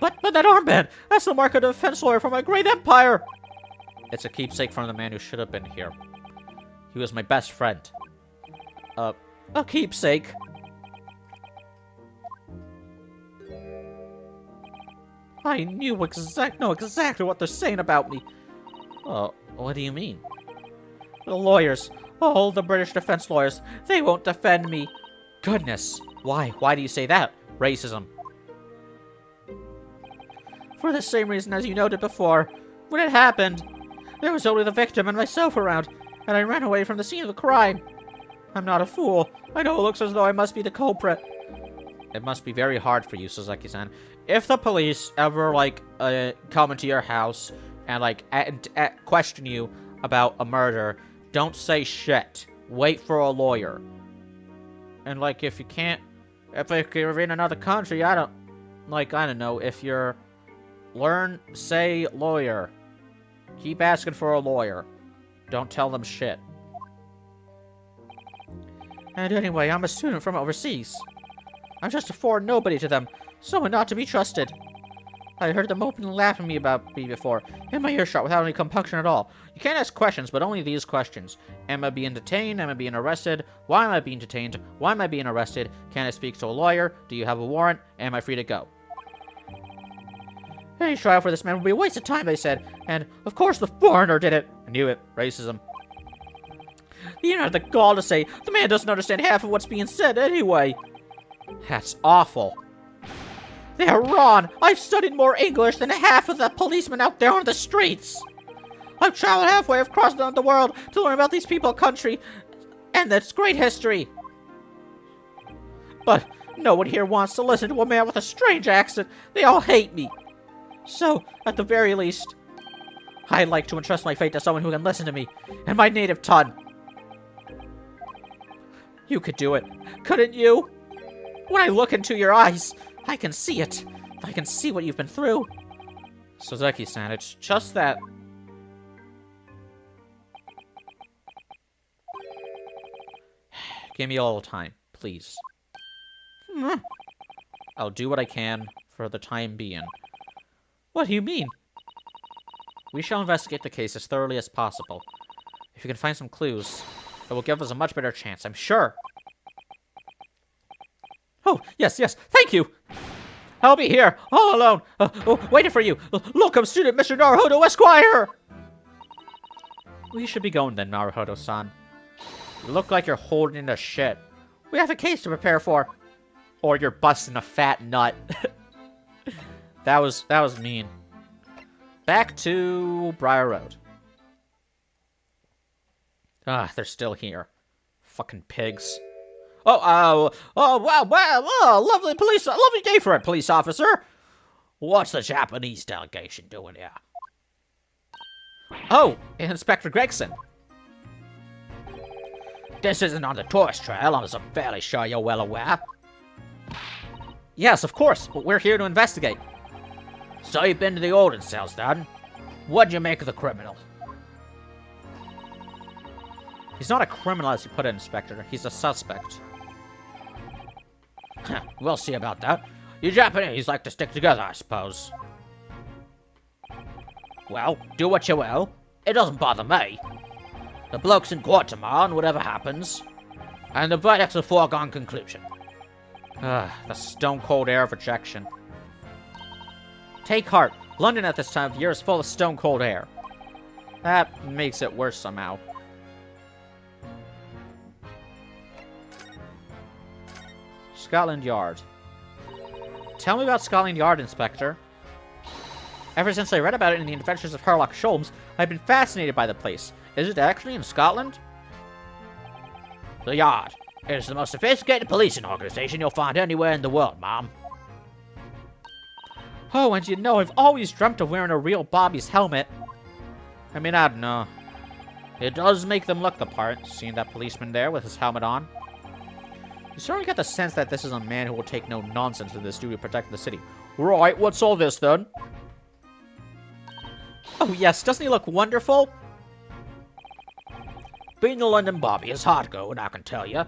But that armband! That's the mark of a defense lawyer for my great empire! It's a keepsake from the man who should have been here. He was my best friend. A keepsake? I know exactly what they're saying about me. Oh, what do you mean? The lawyers. Oh, the British defense lawyers. They won't defend me. Goodness. Why? Why do you say that? Racism. For the same reason as you noted before. When it happened, there was only the victim and myself around, and I ran away from the scene of the crime. I'm not a fool. I know it looks as though I must be the culprit. It must be very hard for you, Sasaki-san. If the police ever, come into your house and, question you about a murder, don't say shit. Wait for a lawyer. And, if you can't... If you're in another country, I don't know, if you're... say lawyer. Keep asking for a lawyer. Don't tell them shit. And anyway, I'm a student from overseas. I'm just a foreign nobody to them, someone not to be trusted. I heard them openly laughing at me about me before, in my earshot without any compunction at all. You can't ask questions, but only these questions. Am I being detained? Am I being arrested? Why am I being detained? Why am I being arrested? Can I speak to a lawyer? Do you have a warrant? Am I free to go? Any trial for this man would be a waste of time, they said. And, of course, the foreigner did it. I knew it. Racism. You had the gall to say, the man doesn't understand half of what's being said anyway. That's awful. They are wrong. I've studied more English than half of the policemen out there on the streets. I've traveled halfway across the world to learn about these people's country and its great history. But no one here wants to listen to a man with a strange accent. They all hate me. So, at the very least, I'd like to entrust my fate to someone who can listen to me in my native tongue. You could do it, couldn't you? When I look into your eyes, I can see it. I can see what you've been through. Suzuki-san, it's just that... Give me a little time, please. I'll do what I can for the time being. What do you mean? We shall investigate the case as thoroughly as possible. If you can find some clues, it will give us a much better chance, I'm sure. Oh, yes, thank you! I'll be here, all alone, waiting for you. Locum student Mr. Naruhodo Esquire! We should be going then, Naruhodo-san. You look like you're holding in a shit. We have a case to prepare for. Or you're busting a fat nut. That was mean. Back to Briar Road. Ah, they're still here. Fucking pigs. Wow, lovely day for a police officer. What's the Japanese delegation doing here? Oh, Inspector Gregson. This isn't on the tourist trail, I'm fairly sure you're well aware. Yes, of course, but we're here to investigate. So you've been to the holding cells, then? What'd you make of the criminal? He's not a criminal, as you put it, Inspector. He's a suspect. We'll see about that. You Japanese like to stick together, I suppose. Well, do what you will. It doesn't bother me. The bloke's in court tomorrow, and whatever happens. And the verdict's a foregone conclusion. The stone-cold air of rejection. Take heart. London at this time of year is full of stone-cold air. That makes it worse somehow. Scotland Yard. Tell me about Scotland Yard, Inspector. Ever since I read about it in The Adventures of Sherlock Holmes, I've been fascinated by the place. Is it actually in Scotland? The Yard. It is the most sophisticated policing organization you'll find anywhere in the world, Mom. Oh, and you know, I've always dreamt of wearing a real Bobby's helmet. I mean, I don't know. It does make them look the part, seeing that policeman there with his helmet on. You certainly get the sense that this is a man who will take no nonsense in this duty to protect the city. Right, what's all this then? Oh yes, doesn't he look wonderful? Being a London Bobby is hard going, I can tell you.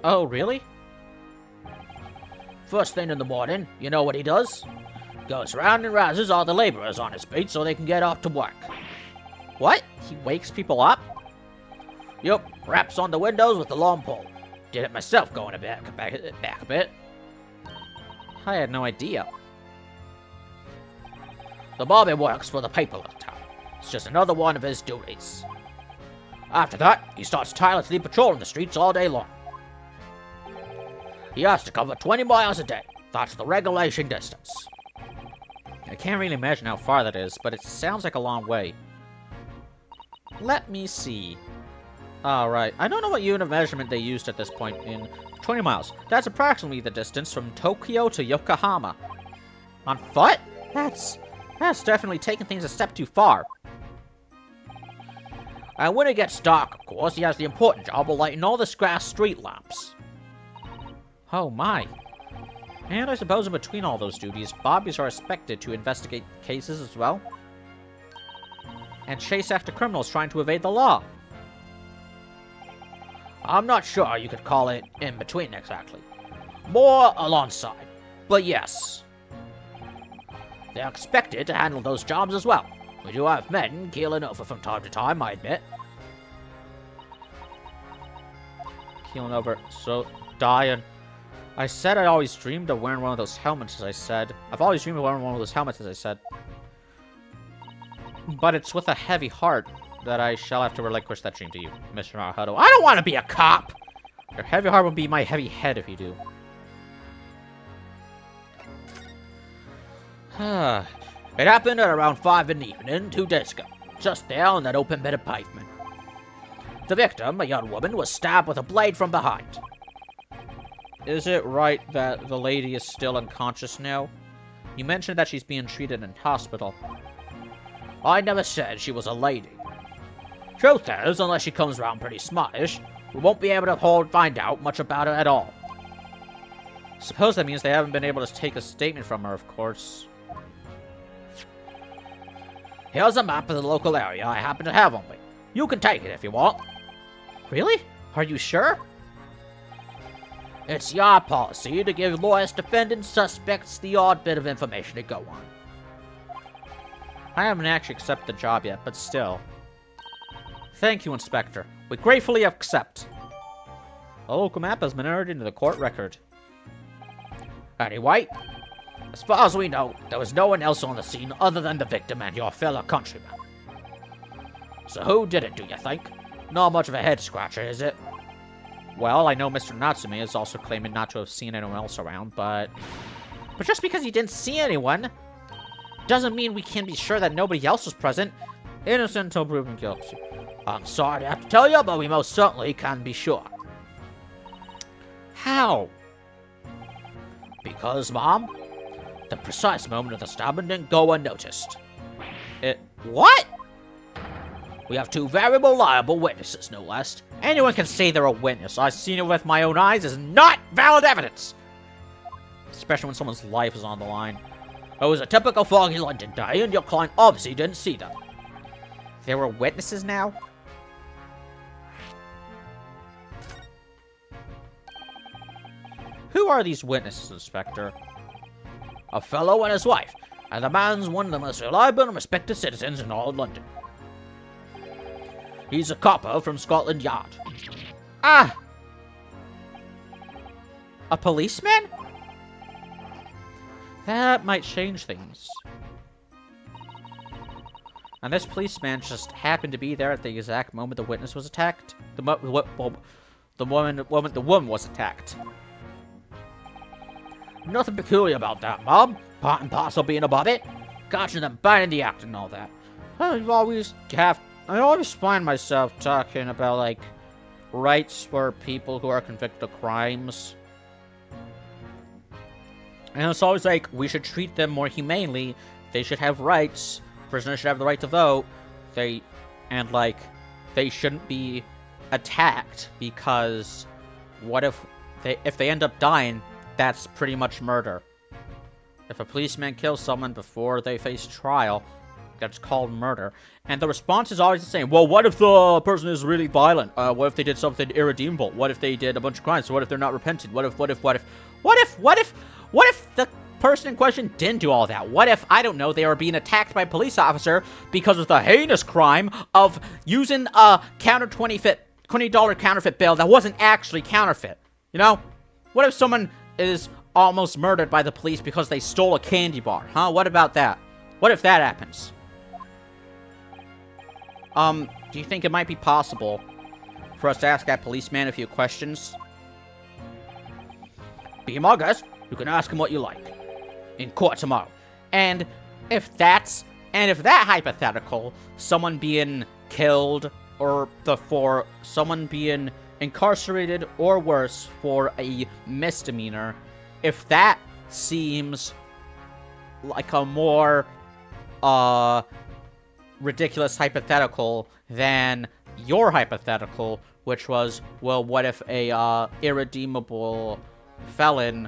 Oh, really? First thing in the morning, you know what he does? Goes round and rouses all the laborers on his beat so they can get off to work. What? He wakes people up? Yup, raps on the windows with the long pole. Did it myself going back a bit. I had no idea. The Bobby works for the people of the town. It's just another one of his duties. After that, he starts tirelessly patrolling the streets all day long. He has to cover 20 miles a day. That's the regulation distance. I can't really imagine how far that is, but it sounds like a long way. Let me see. Alright, I don't know what unit of measurement they used at this point in 20 miles. That's approximately the distance from Tokyo to Yokohama. On foot? That's definitely taking things a step too far. And when it gets dark, of course, he has the important job of lighting all the grass street lamps. Oh my. And I suppose in between all those duties, Bobbies are expected to investigate cases as well. And chase after criminals trying to evade the law. I'm not sure you could call it in between exactly. More alongside. But yes. They're expected to handle those jobs as well. We do have men keeling over from time to time, I admit. Keeling over, so dying. I said I always dreamed of wearing one of those helmets, as I said. I've always dreamed of wearing one of those helmets, as I said. But it's with a heavy heart that I shall have to relinquish that dream to you, Mr. Naruto. I don't want to be a cop! Your heavy heart will be my heavy head if you do. It happened at around 5 in the evening 2 days ago, just there on that open bit of pavement. The victim, a young woman, was stabbed with a blade from behind. Is it right that the lady is still unconscious now? You mentioned that she's being treated in hospital. I never said she was a lady. Truth is, unless she comes around pretty smartish, we won't be able to find out much about her at all. Suppose that means they haven't been able to take a statement from her, of course. Here's a map of the local area I happen to have on me. You can take it if you want. Really? Are you sure? It's your policy to give lawyers, defendants, suspects the odd bit of information to go on. I haven't actually accepted the job yet, but still. Thank you, Inspector. We gratefully accept. The local map has been entered into the court record. Anyway, as far as we know, there was no one else on the scene other than the victim and your fellow countryman. So who did it, do you think? Not much of a head-scratcher, is it? Well, I know Mr. Natsume is also claiming not to have seen anyone else around, but just because he didn't see anyone doesn't mean we can be sure that nobody else was present. Innocent until proven guilty. I'm sorry to have to tell you, but we most certainly can be sure. How? Because, Mom, the precise moment of the stabbing didn't go unnoticed. What? We have 2 very reliable witnesses, no less. Anyone can say they're a witness. I've seen it with my own eyes. Is not valid evidence. Especially when someone's life is on the line. It was a typical foggy London day, and your client obviously didn't see them. There were witnesses now? Who are these witnesses, Inspector? A fellow and his wife, and the man's one of the most reliable and respected citizens in all of London. He's a copper from Scotland Yard. Ah! A policeman? That might change things. And this policeman just happened to be there at the exact moment the witness was attacked. The woman was attacked. Nothing peculiar about that, Mom. Part and parcel being a Bobby. Catching them banging the act and all that. I always find myself talking about, like, rights for people who are convicted of crimes. And it's always like, we should treat them more humanely. They should have rights. Prisoners should have the right to vote. They shouldn't be attacked, because what if they end up dying? That's pretty much murder. If a policeman kills someone before they face trial, that's called murder. And the response is always the same. Well, what if the person is really violent? What if they did something irredeemable? What if they did a bunch of crimes? What if they're not repentant? What if the person in question didn't do all that? What if, I don't know, they were being attacked by a police officer because of the heinous crime of using a $20 counterfeit bill that wasn't actually counterfeit? You know? What if someone is almost murdered by the police because they stole a candy bar? Huh? What about that? What if that happens? Do you think it might be possible for us to ask that policeman a few questions? Be my guest. You can ask him what you like. In court tomorrow. And if that hypothetical, someone being killed or for someone being incarcerated or worse for a misdemeanor, if that seems like a more ridiculous hypothetical than your hypothetical, which was, well, what if a irredeemable felon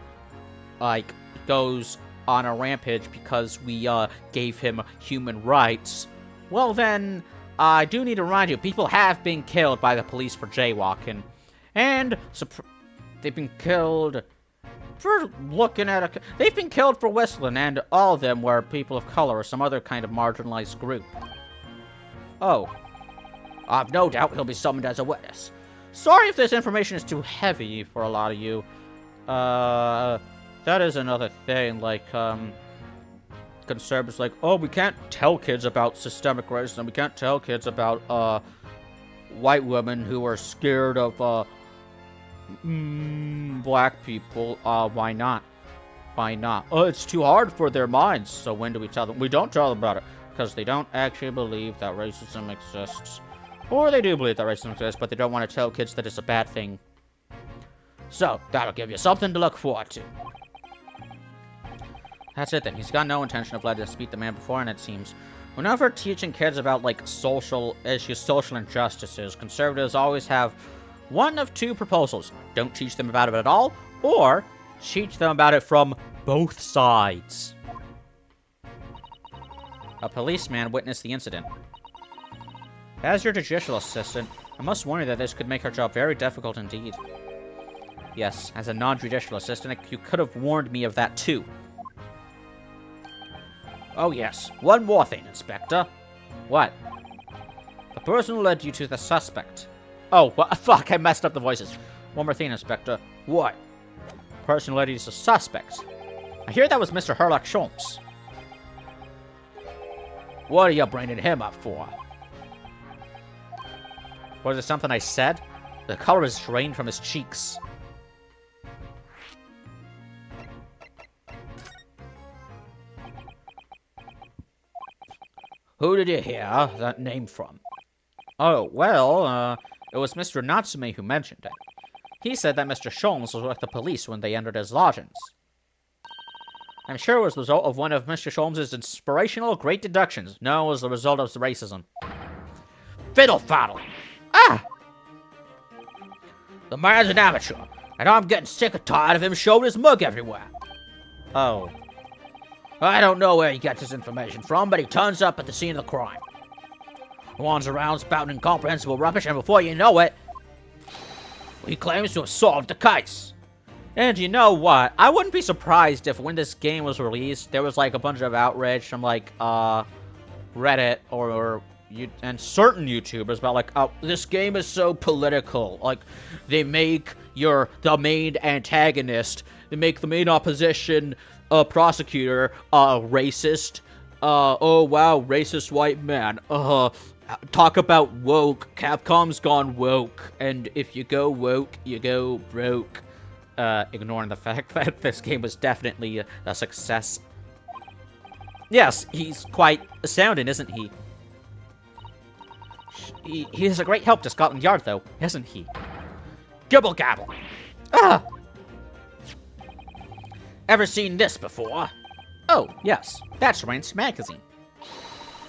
goes on a rampage because we gave him human rights? Well, then I do need to remind you, people have been killed by the police for jaywalking, and they've been killed for they've been killed for whistling, and all of them were people of color or some other kind of marginalized group. Oh, I've no doubt he'll be summoned as a witness. Sorry if this information is too heavy for a lot of you. That is another thing, conservatives oh, we can't tell kids about systemic racism. We can't tell kids about, white women who are scared of, black people. Why not? Why not? Oh, it's too hard for their minds. So when do we tell them? We don't tell them about it, because they don't actually believe that racism exists. Or they do believe that racism exists, but they don't want to tell kids that it's a bad thing. So, that'll give you something to look forward to. That's it then. He's got no intention of letting us beat the man before, and it seems. Whenever teaching kids about, social issues, social injustices, conservatives always have one of two proposals. Don't teach them about it at all, or teach them about it from both sides. A policeman witnessed the incident. As your judicial assistant, I must warn you that this could make our job very difficult indeed. Yes, as a non-judicial assistant, you could have warned me of that too. Oh yes, one more thing, Inspector. What? The person who led you to the suspect. Oh, what? Fuck, I messed up the voices. One more thing, Inspector. What? The person who led you to the suspect. I hear that was Mr. Herlock Sholmes. What are you bringing him up for? Was it something I said? The color is drained from his cheeks. Who did you hear that name from? Oh, well, it was Mr. Natsume who mentioned it. He said that Mr. Sholmes was with the police when they entered his lodgings. I'm sure it was the result of one of Mr. Sholmes' inspirational great deductions. No, it was the result of racism. Fiddle-faddle! Ah! The man's an amateur, and I'm getting sick and tired of him showing his mug everywhere. Oh. I don't know where he gets his information from, but he turns up at the scene of the crime. He wanders around spouting incomprehensible rubbish, and before you know it, he claims to have solved the case. And you know what? I wouldn't be surprised if when this game was released, there was a bunch of outrage from Reddit and certain YouTubers about oh, this game is so political. They make the main antagonist, they make the main opposition prosecutor racist. Oh wow, racist white man. Talk about woke. Capcom's gone woke, and if you go woke, you go broke. Ignoring the fact that this game was definitely a success. Yes, he's quite astounding, isn't he? He is a great help to Scotland Yard, though, isn't he? Gibble gabble! Ah! Ever seen this before? Oh, yes, that's Rance Magazine.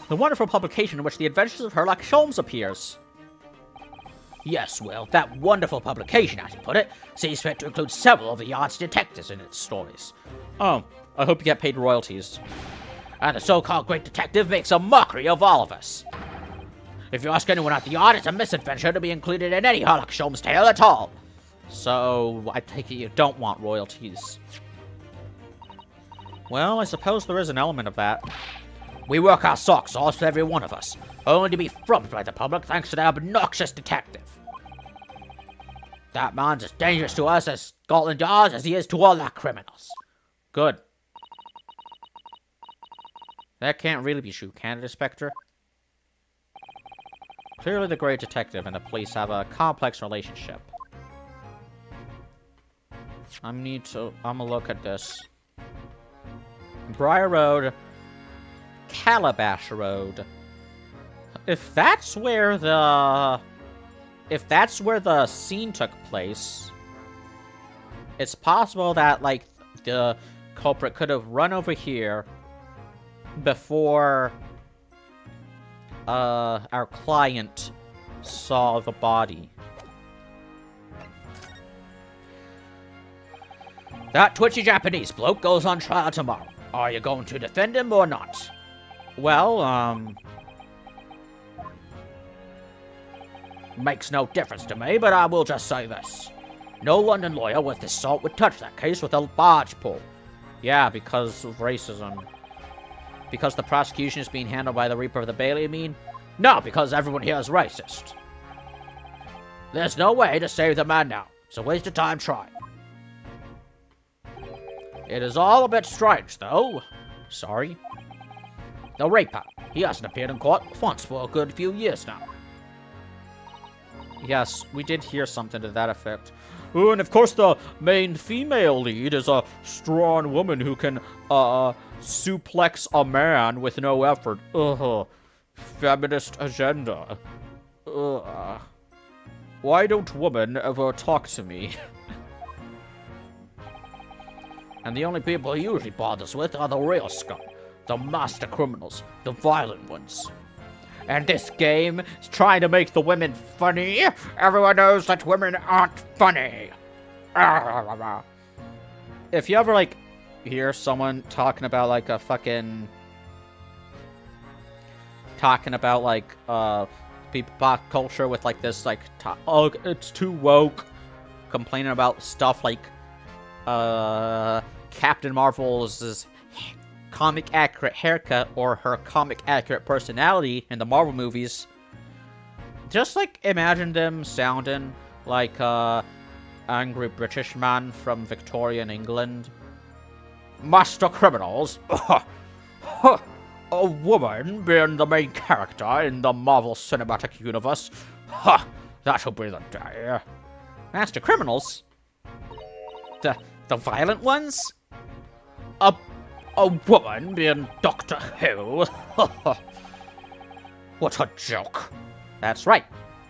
The wonderful publication in which the adventures of Sherlock Holmes appears. Yes, well, that wonderful publication, as you put it, sees fit to include several of the yard's detectives in its stories. Oh, I hope you get paid royalties. And the so-called great detective makes a mockery of all of us. If you ask anyone at the yard, it's a misadventure to be included in any Sherlock Holmes tale at all. So, I take it you don't want royalties. Well, I suppose there is an element of that. We work our socks off, every one of us, only to be frumped by the public thanks to that obnoxious detective. That man's as dangerous to us as Scotland Yard as he is to all our criminals. Good. That can't really be true, can it, Inspector? Clearly the great detective and the police have a complex relationship. I'm gonna look at this. Briar Road, Calabash Road. If that's where the scene took place, it's possible that, like, the culprit could have run over here before our client saw the body. That twitchy Japanese bloke goes on trial tomorrow. Are you going to defend him or not? Well, Makes no difference to me, but I will just say this. No London lawyer worth his salt would touch that case with a barge pole. yeah, because of racism. Because the prosecution is being handled by the Reaper of the Bailey, you mean? No, because everyone here is racist. There's no way to save the man now, so waste your time trying. It is all a bit strange, though. Sorry? The Reaper, he hasn't appeared in court once for a good few years now. Yes, we did hear something to that effect. Oh, and of course the main female lead is a strong woman who can, suplex a man with no effort. Ugh. Feminist agenda. Ugh. Why don't women ever talk to me? And the only people he usually bothers with are the real scum. The master criminals. The violent ones. And this game is trying to make the women funny. Everyone knows that women aren't funny. If you ever, like, hear someone talking about, like, a fucking... Talking about, like, people pop culture with, like, this, like, oh, it's too woke. Complaining about stuff like, Captain Marvel's comic accurate haircut or her comic accurate personality in the Marvel movies. Just, like, imagine them sounding like angry British man from Victorian England. Master criminals? A woman being the main character in the Marvel Cinematic Universe? Ha! That'll be the day. Master criminals? The violent ones? A woman being Doctor Who? What a joke. That's right.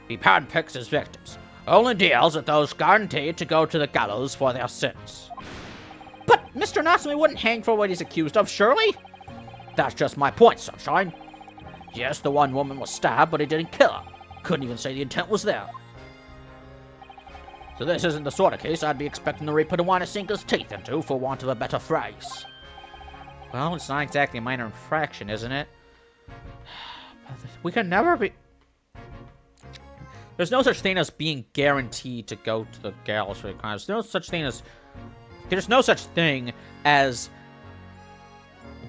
He handpicks his victims. Only deals with those guaranteed to go to the gallows for their sins. But Mr. Natsume wouldn't hang for what he's accused of, surely? That's just my point, Sunshine. Yes, the one woman was stabbed, but he didn't kill her. Couldn't even say the intent was there. So this isn't the sort of case I'd be expecting the Reaper to want to sink his teeth into, for want of a better phrase. Well, it's not exactly a minor infraction, isn't it? We can never be... There's no such thing as being guaranteed to go to the gallows for the crimes. There's no such thing as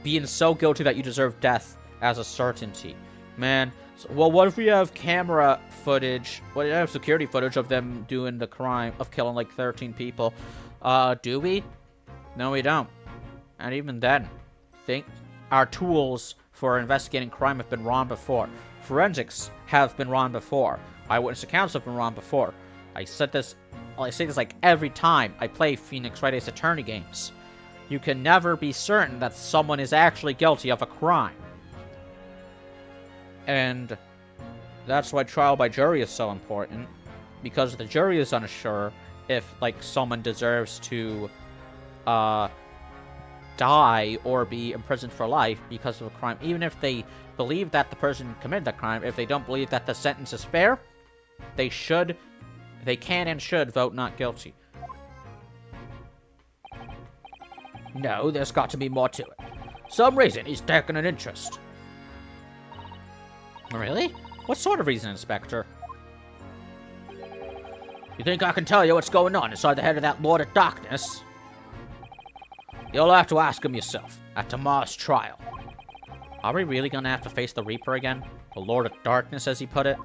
being so guilty that you deserve death as a certainty. Man, well, what if we have camera footage, what if we have security footage of them doing the crime of killing like 13 people? Do we? No, we don't. And even then, our tools for investigating crime have been wrong before. Forensics have been wrong before. Eyewitness accounts have been wrong before. I say this like every time I play Phoenix Wright Ace Attorney games. You can never be certain that someone is actually guilty of a crime. And that's why trial by jury is so important. Because the jury is unsure if, like, someone deserves to, die or be imprisoned for life because of a crime. Even if they believe that the person committed the crime, if they don't believe that the sentence is fair, they can and should vote not guilty. No, there's got to be more to it. Some reason he's taken an interest. Really? What sort of reason, Inspector? You think I can tell you what's going on inside the head of that Lord of Darkness? You'll have to ask him yourself at tomorrow's trial. Are we really gonna have to face the Reaper again? The Lord of Darkness, as he put it?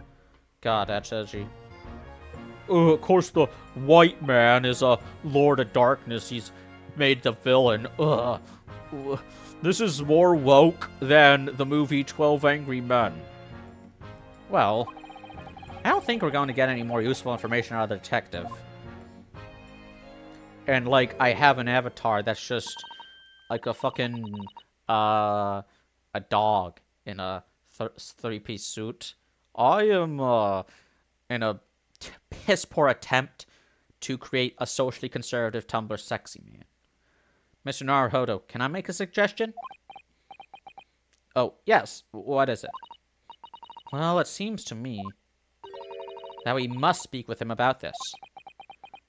God, that's edgy. Of course the white man is a Lord of Darkness. He's made the villain. This is more woke than the movie 12 Angry Men. Well, I don't think we're going to get any more useful information out of the detective. And, like, I have an avatar that's just, like, a fucking, a dog in a three-piece suit. I am, in a piss-poor attempt to create a socially conservative Tumblr sexy man. Mr. Naruhodo, can I make a suggestion? Oh, yes. What is it? Well, it seems to me that we must speak with him about this.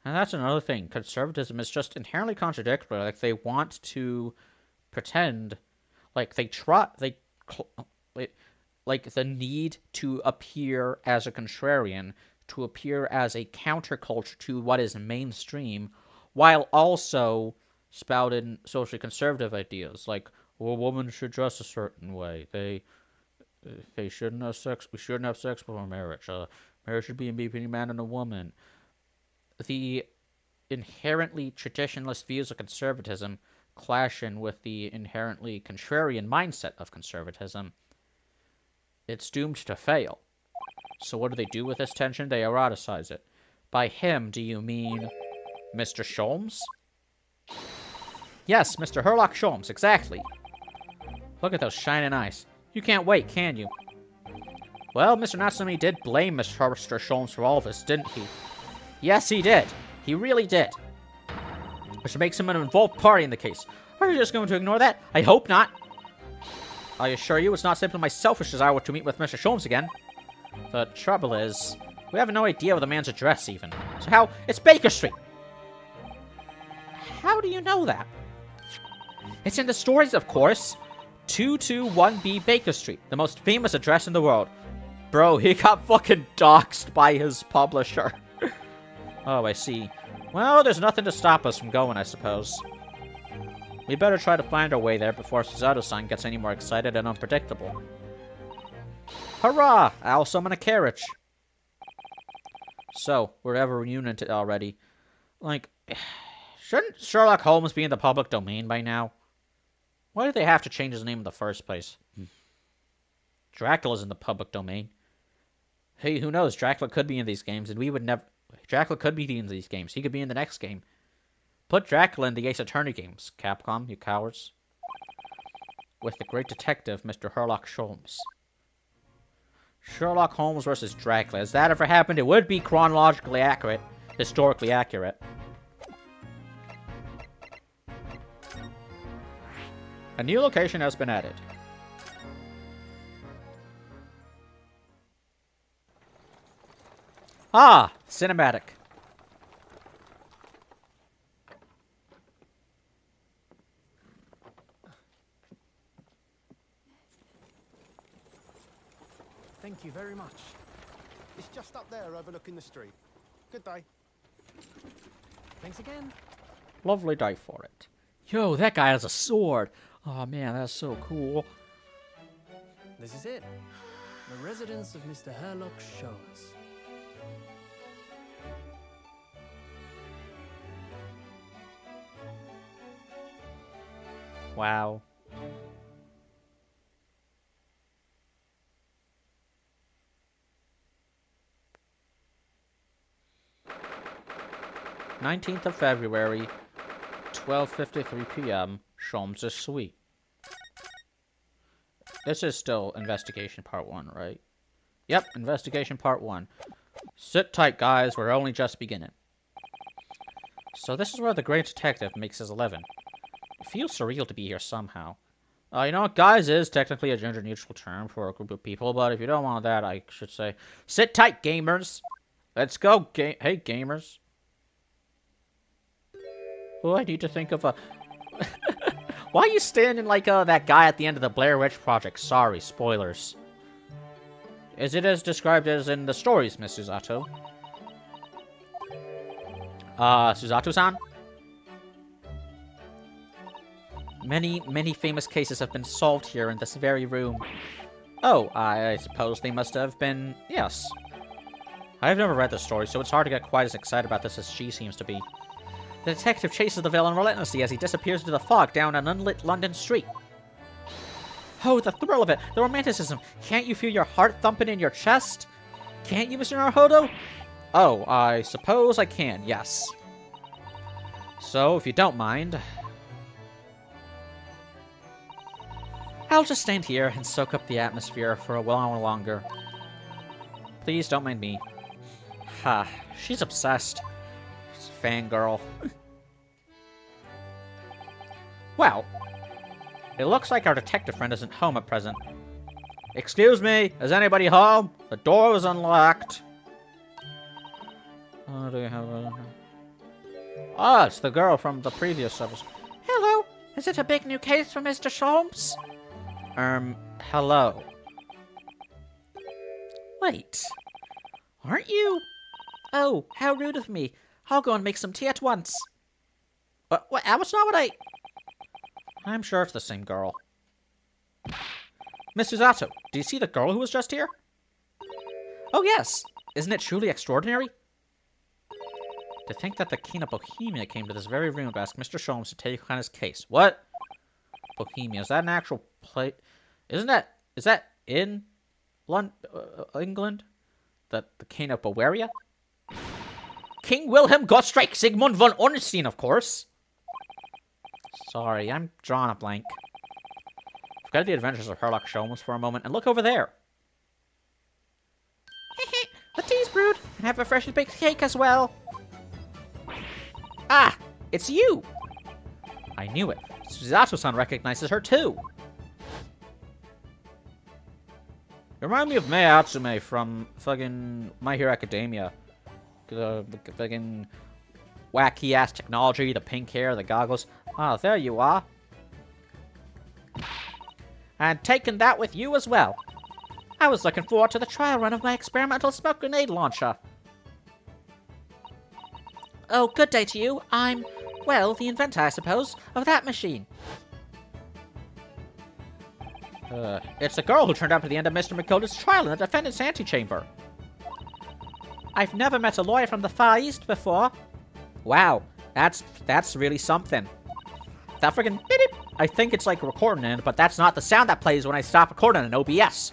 And that's another thing. Conservatism is just inherently contradictory. Like, they want to pretend, like, like, the need to appear as a contrarian, to appear as a counterculture to what is mainstream, while also spouting socially conservative ideas, like, well, women should dress a certain way. They shouldn't have sex. We shouldn't have sex before marriage. Marriage should be between a man and a woman. The inherently traditionalist views of conservatism clashing with the inherently contrarian mindset of conservatism. It's doomed to fail. So what do they do with this tension? They eroticize it. By him, do you mean Mr. Sholmes? Yes, Mr. Herlock Sholmes, exactly. Look at those shining eyes. You can't wait, can you? Well, Mr. Natsumi did blame Mr. Sholmes for all of this, didn't he? Yes, he did. He really did. Which makes him an involved party in the case. Are you just going to ignore that? I hope not. I assure you, it's not simply my selfish desire to meet with Mr. Sholmes again. The trouble is, we have no idea of the man's address, even. So how? It's Baker Street! How do you know that? It's in the stories, of course. 221B Baker Street, the most famous address in the world. Bro, he got fucking doxxed by his publisher. Oh, I see. Well, there's nothing to stop us from going, I suppose. We better try to find our way there before Suzato-san gets any more excited and unpredictable. Hurrah! I'll summon a carriage. So, we're ever reunited already. Like, shouldn't Sherlock Holmes be in the public domain by now? Why did they have to change his name in the first place? Dracula's in the public domain. Hey, who knows? Dracula could be in these games, and we would never... Dracula could be in these games. He could be in the next game. Put Dracula in the Ace Attorney games, Capcom, you cowards. With the great detective, Mr. Herlock Sholmes. Sherlock Holmes versus Dracula. Has that ever happened? It would be chronologically accurate. Historically accurate. A new location has been added. Ah! Cinematic. Thank you very much. It's just up there overlooking the street. Good day. Thanks again. Lovely day for it. Yo, that guy has a sword. Oh man, that's so cool. This is it. The residence of Mr. Herlock Sholmes. Wow. "19th of February, 12:53 p.m. Sholmes' suite." This is still investigation part 1, right? Yep, investigation part 1. Sit tight, guys. We're only just beginning. So this is where the great detective makes his living. It feels surreal to be here somehow. You know what, guys is technically a gender-neutral term for a group of people, but if you don't want that, I should say, sit tight, gamers. Let's go, hey, gamers. Oh, I need to think of a... Why are you standing like that guy at the end of the Blair Witch Project? Sorry, spoilers. Is it as described as in the stories, Miss Susato? Susato-san? Many famous cases have been solved here in this very room. Oh, I suppose they must have been... Yes. I've never read the story, so it's hard to get quite as excited about this as she seems to be. The detective chases the villain relentlessly as he disappears into the fog down an unlit London street. Oh, the thrill of it! The romanticism! Can't you feel your heart thumping in your chest? Can't you, Mr. Naruhodo? Oh, I suppose I can, yes. So, if you don't mind... I'll just stand here and soak up the atmosphere for a while longer. Please don't mind me. Ha, she's obsessed. She's a fangirl. Well, it looks like our detective friend isn't home at present. Excuse me, is anybody home? The door was unlocked. Oh, do you have a... Ah, it's the girl from the previous episode. Hello, is it a big new case for Mr. Sholmes? Hello. Wait, aren't you? Oh, how rude of me. I'll go and make some tea at once. What? That's not what I... I'm sure it's the same girl. Miss Susato, do you see the girl who was just here? Oh, yes. Isn't it truly extraordinary? To think that the King of Bohemia came to this very room to ask Mr. Sholmes to take on his case. What? Bohemia, is that an actual place? Is that in London, England? The King of Bavaria? King Wilhelm Gottschalk Sigmund von Ornstein, of course. Sorry, I'm drawing a blank. Forget the adventures of Herlock Sholmes for a moment and look over there. The tea's brewed, and have a freshly baked cake as well. Ah, it's you! I knew it. Susato-san recognizes her too. You remind me of Mei Atsume from fucking My Hero Academia. The fucking wacky-ass technology, the pink hair, the goggles. Ah, there you are. And taking that with you as well. I was looking forward to the trial run of my experimental smoke grenade launcher. Oh, good day to you. I'm, well, the inventor, I suppose, of that machine. It's the girl who turned up at the end of Mr. McGilda's trial in the defendant's antechamber. I've never met a lawyer from the Far East before. Wow, that's really something. That friggin' beep. I think it's like recording it, but that's not the sound that plays when I stop recording in OBS.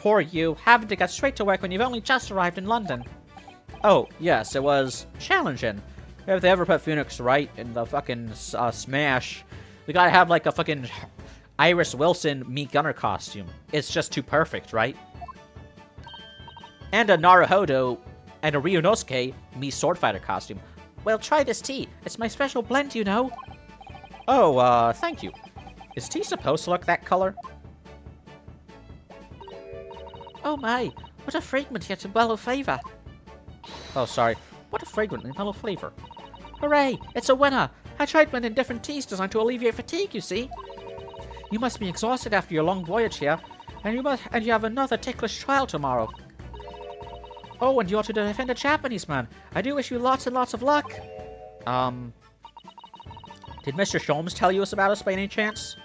Poor you, having to get straight to work when you've only just arrived in London. Oh, yes, it was challenging. If they ever put Phoenix Wright in the fucking Smash, we gotta have like a fucking Iris Wilson Meat Gunner costume. It's just too perfect, right? And a Naruhodo and a Ryunosuke me sword fighter costume. Well, try this tea. It's my special blend, you know. Oh, thank you. Is tea supposed to look that color? Oh my, what a fragrant yet mellow flavor. Oh, sorry. What a fragrant and mellow flavor. Hooray, it's a winner. I tried blending different teas designed to alleviate fatigue, you see. You must be exhausted after your long voyage here, and you have another ticklish trial tomorrow. Oh, and you're to defend a Japanese man. I do wish you lots and lots of luck. Did Mr. Sholmes tell you about us by any chance?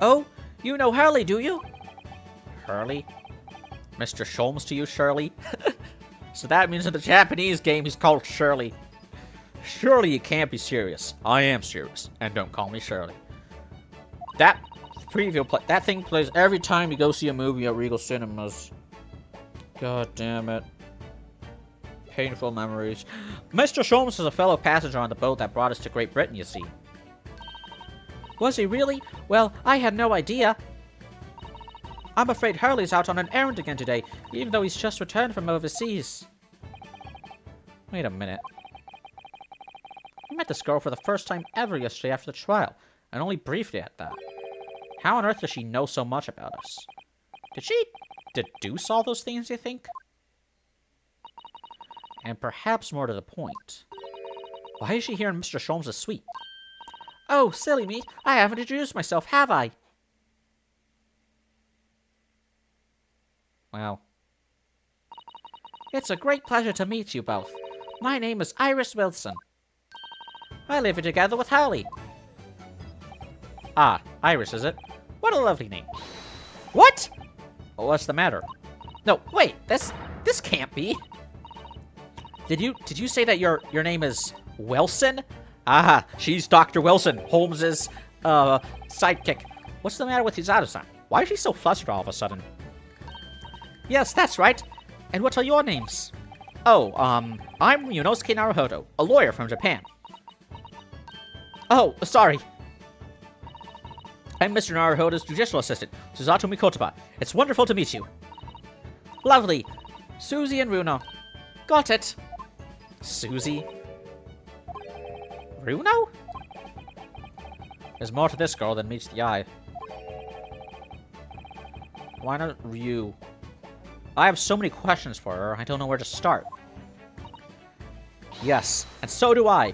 Oh, you know Hurley, do you? Hurley? Mr. Sholmes to you, Shirley? So that means in the Japanese game he's called Shirley. Surely you can't be serious. I am serious, and don't call me Shirley. That that thing plays every time you go see a movie at Regal Cinemas. God damn it. Painful memories. Mr. Sholmes is a fellow passenger on the boat that brought us to Great Britain, you see. Was he really? Well, I had no idea. I'm afraid Hurley's out on an errand again today, even though he's just returned from overseas. Wait a minute. I met this girl for the first time ever yesterday after the trial. and only briefly at that. How on earth does she know so much about us? Did she deduce all those things, you think? And perhaps more to the point, why is she here in Mr. Sholmes' suite? Oh, silly me. I haven't introduced myself, have I? Well, It's a great pleasure to meet you both. My name is Iris Wilson. I live here together with Hurley. ah, Iris, is it? What a lovely name. What? What's the matter? No, wait, this can't be. Did you say that your name is Wilson? Ah, she's Dr. Wilson, Holmes's sidekick. What's the matter with Izado-san? Why is she so flustered all of a sudden? Yes, that's right. And what are your names? Oh, I'm Yunosuke Naruhodo, a lawyer from Japan. Oh, sorry. I'm Mr. Naruhodo's judicial assistant, Susato Mikotoba. It's wonderful to meet you. Lovely. Susie and Runo. Got it. Susie? Runo? There's more to this girl than meets the eye. Why not Ryu? I have so many questions for her, I don't know where to start. Yes, and so do I.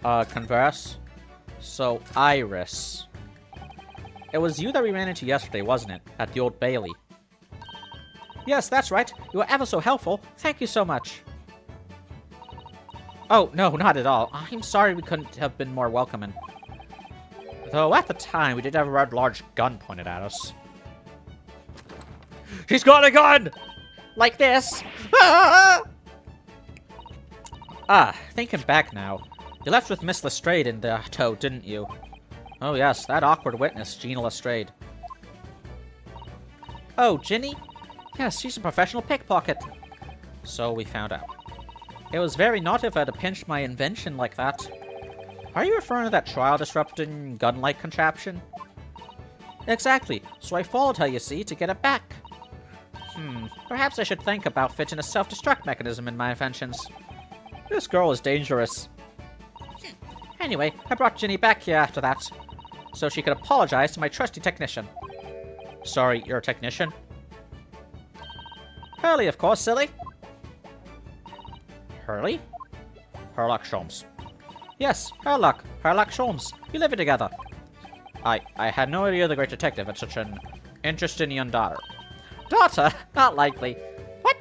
Converse? So, Iris. It was you that we ran into yesterday, wasn't it? At the Old Bailey. Yes, that's right. You were ever so helpful. Thank you so much. Oh, no, not at all. I'm sorry we couldn't have been more welcoming. Though at the time, we did have a rather large gun pointed at us. She's got a gun! Like this. Ah, thinking back now. You left with Miss Lestrade in the tow, didn't you? Oh yes, that awkward witness, Gina Lestrade. Oh, Ginny? Yes, she's a professional pickpocket. So we found out. It was very naughty of her to pinch my invention like that. Are you referring to that trial-disrupting gun-like contraption? Exactly. So I followed her, you see, to get it back. Perhaps I should think about fitting a self-destruct mechanism in my inventions. This girl is dangerous. Anyway, I brought Ginny back here after that, so she could apologize to my trusty technician. Sorry, you're a technician? Hurley, of course, silly. Hurley? Herlock Sholmes. Yes, Herlock Sholmes. We live here together. I had no idea the great detective had such an interesting young daughter. Daughter? Not likely. What?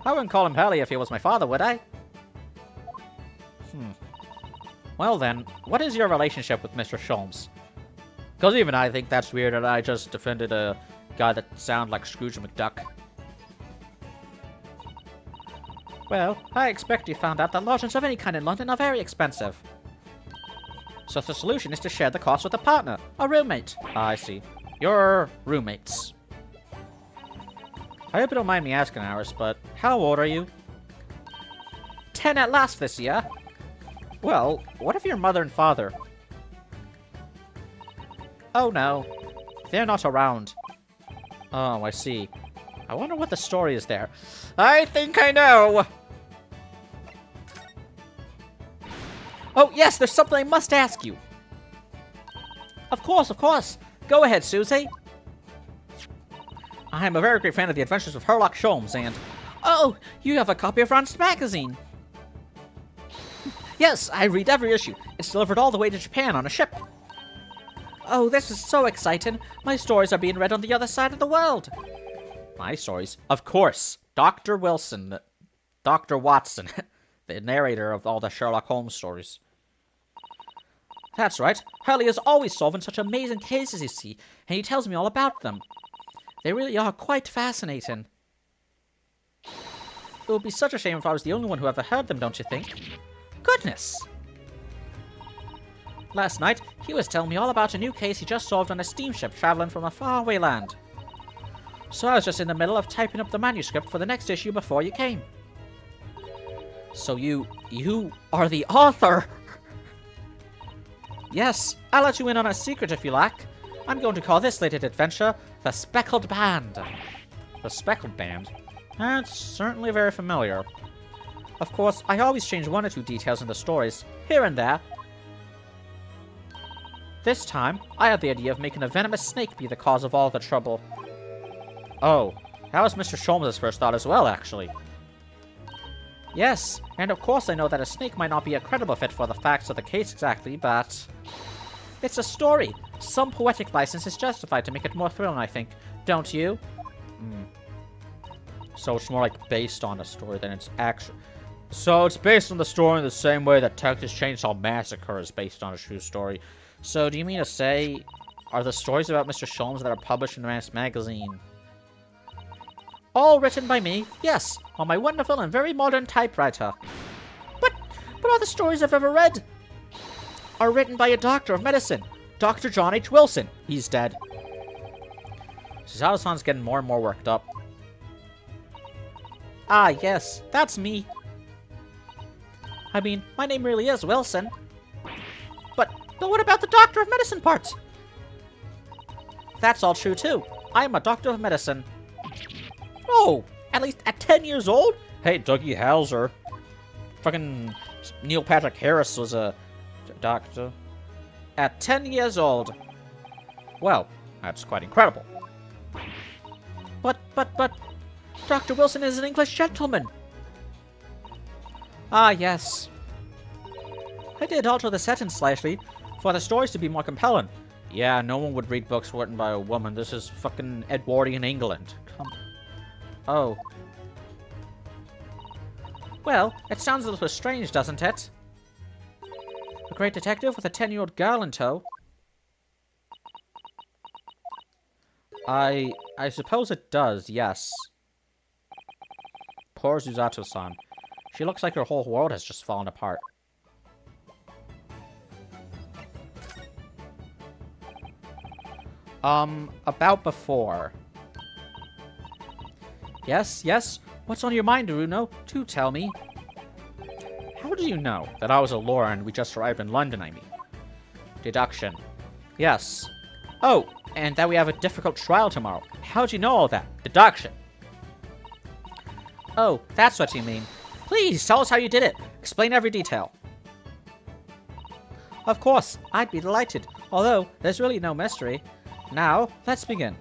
I wouldn't call him Hurley if he was my father, would I? Well then, what is your relationship with Mr. Sholmes? Because even I think that's weird that I just defended a guy that sounded like Scrooge McDuck. Well, I expect you found out that lodgings of any kind in London are very expensive. So the solution is to share the cost with a partner, a roommate. I see. You're roommates. I hope you don't mind me asking, Iris, but how old are you? 10 at last this year. Well, what if your mother and father? Oh no, they're not around. Oh, I see. I wonder what the story is there. I think I know! Oh yes, there's something I must ask you. Of course, of course. Go ahead, Susie. I'm a very great fan of the Adventures of Herlock Sholmes, and... Oh, you have a copy of Ron's magazine. Yes, I read every issue. It's delivered all the way to Japan on a ship. Oh, this is so exciting. My stories are being read on the other side of the world. My stories? Of course. Dr. Wilson. Dr. Watson. The narrator of all the Sherlock Holmes stories. That's right. Hurley is always solving such amazing cases, you see, and he tells me all about them. They really are quite fascinating. It would be such a shame if I was the only one who ever heard them, don't you think? Goodness! Last night, he was telling me all about a new case he just solved on a steamship traveling from a faraway land. So I was just in the middle of typing up the manuscript for the next issue before you came. So you are the author? Yes, I'll let you in on a secret if you like. I'm going to call this latest adventure The Speckled Band. The Speckled Band? That's certainly very familiar. Of course, I always change one or two details in the stories, here and there. This time, I had the idea of making a venomous snake be the cause of all the trouble. Oh, that was Mr. Sholmes' first thought as well, actually. Yes, and of course I know that a snake might not be a credible fit for the facts of the case exactly, but... it's a story. Some poetic license is justified to make it more thrilling, I think. Don't you? So it's more like based on a story than it's actual. So it's based on the story in the same way that Texas Chainsaw Massacre is based on a true story. So do you mean to say, are the stories about Mr. Sholmes that are published in Rance magazine all written by me? Yes, on my wonderful and very modern typewriter. But all the stories I've ever read are written by a doctor of medicine, Dr. John H. Wilson. He's dead. Suzawa-san's getting more and more worked up. Ah, yes, that's me. I mean, my name really is Wilson. But what about the Doctor of Medicine part? That's all true, too. I'm a Doctor of Medicine. Oh, at least at 10 years old? Hey, Dougie Hauser. Fucking Neil Patrick Harris was a doctor. At 10 years old. Well, that's quite incredible. But, Dr. Wilson is an English gentleman. Ah, yes. I did alter the setting slightly, for the stories to be more compelling. Yeah, no one would read books written by a woman. This is fucking Edwardian England. Come. Oh. Well, it sounds a little strange, doesn't it? A great detective with a 10-year-old girl in tow. I suppose it does, yes. Poor Suzato-san. She looks like her whole world has just fallen apart. About before. Yes? What's on your mind, Aruno? Do tell me. How do you know that I was a Laura and we just arrived in London, I mean? Deduction. Yes. Oh, and that we have a difficult trial tomorrow. How'd you know all that? Deduction. Oh, that's what you mean. Please, tell us how you did it. Explain every detail. Of course, I'd be delighted. Although, there's really no mystery. Now, let's begin.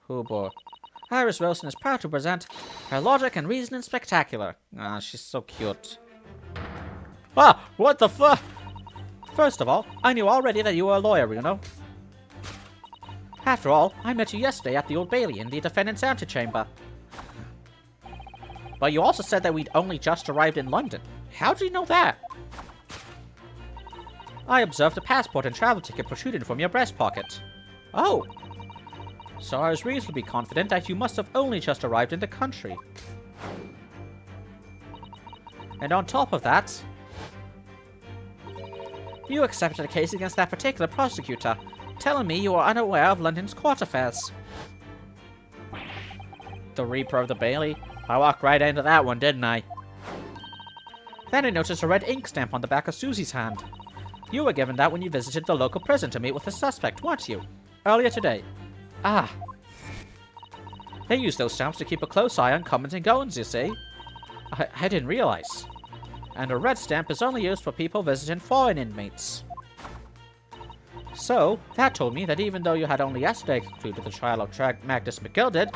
Oh boy. Iris Wilson is proud to present her logic and reasoning spectacular. Ah, she's so cute. Ah, what the fuck? First of all, I knew already that you were a lawyer, you know. After all, I met you yesterday at the Old Bailey in the defendant's antechamber. But you also said that we'd only just arrived in London. How do you know that? I observed a passport and travel ticket protruding from your breast pocket. Oh. So I was reasonably confident that you must have only just arrived in the country. And on top of that, you accepted a case against that particular prosecutor, telling me you were unaware of London's court affairs. The Reaper of the Bailey? I walked right into that one, didn't I? Then I noticed a red ink stamp on the back of Susie's hand. You were given that when you visited the local prison to meet with the suspect, weren't you? Earlier today. Ah. They use those stamps to keep a close eye on comings and goings, you see. I didn't realize. And a red stamp is only used for people visiting foreign inmates. So, that told me that even though you had only yesterday concluded the trial of Magnus McGilded,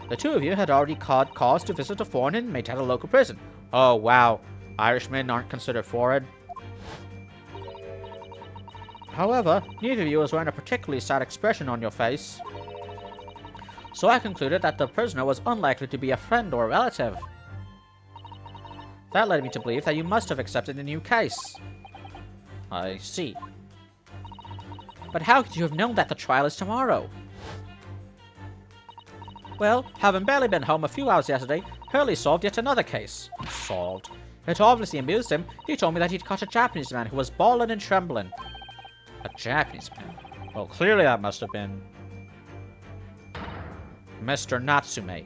the two of you had already caught cause to visit a foreign inmate at a local prison. Oh, wow. Irishmen aren't considered foreign. However, neither of you was wearing a particularly sad expression on your face. So I concluded that the prisoner was unlikely to be a friend or a relative. That led me to believe that you must have accepted a new case. I see. But how could you have known that the trial is tomorrow? Well, having barely been home a few hours yesterday, Hurley solved yet another case. Solved. It obviously amused him. He told me that he'd caught a Japanese man who was bawling and trembling. A Japanese man? Well, clearly that must have been Mr. Natsume.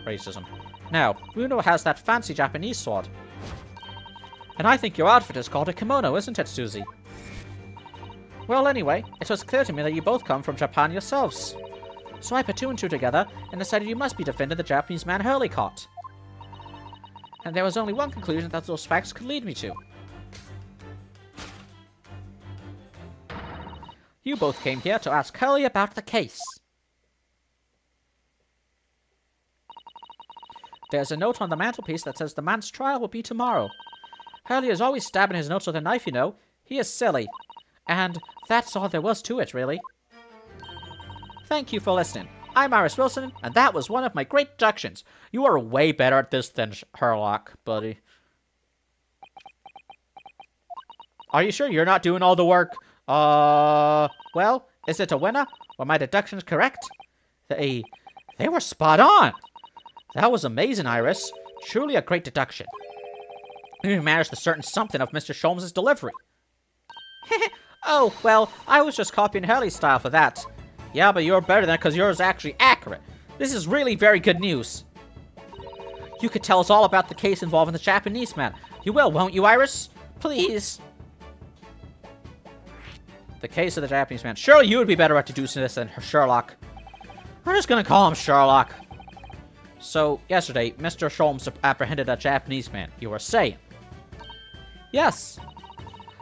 Racism. Now, Runo has that fancy Japanese sword. And I think your outfit is called a kimono, isn't it, Susie? Well, anyway, it was clear to me that you both come from Japan yourselves. So I put two and two together and decided you must be defending the Japanese man Hurley caught. And there was only one conclusion that those facts could lead me to. You both came here to ask Hurley about the case. There's a note on the mantelpiece that says the man's trial will be tomorrow. Hurley is always stabbing his notes with a knife, you know. He is silly. And that's all there was to it, really. Thank you for listening. I'm Iris Wilson, and that was one of my great deductions. You are way better at this than Sherlock, buddy. Are you sure you're not doing all the work? Well, is it a winner? Were my deductions correct? They were spot on. That was amazing, Iris. Truly a great deduction. You managed to certain something of Mr. Sholmes' delivery. Oh, well, I was just copying Hurley's style for that. Yeah, but you're better than it because yours is actually accurate. This is really very good news. You could tell us all about the case involving the Japanese man. You will, won't you, Iris? Please. The case of the Japanese man. Surely you would be better at deducing this than Sherlock. I'm just gonna call him Sherlock. So, yesterday, Mr. Sholmes apprehended a Japanese man. You were saying? Yes.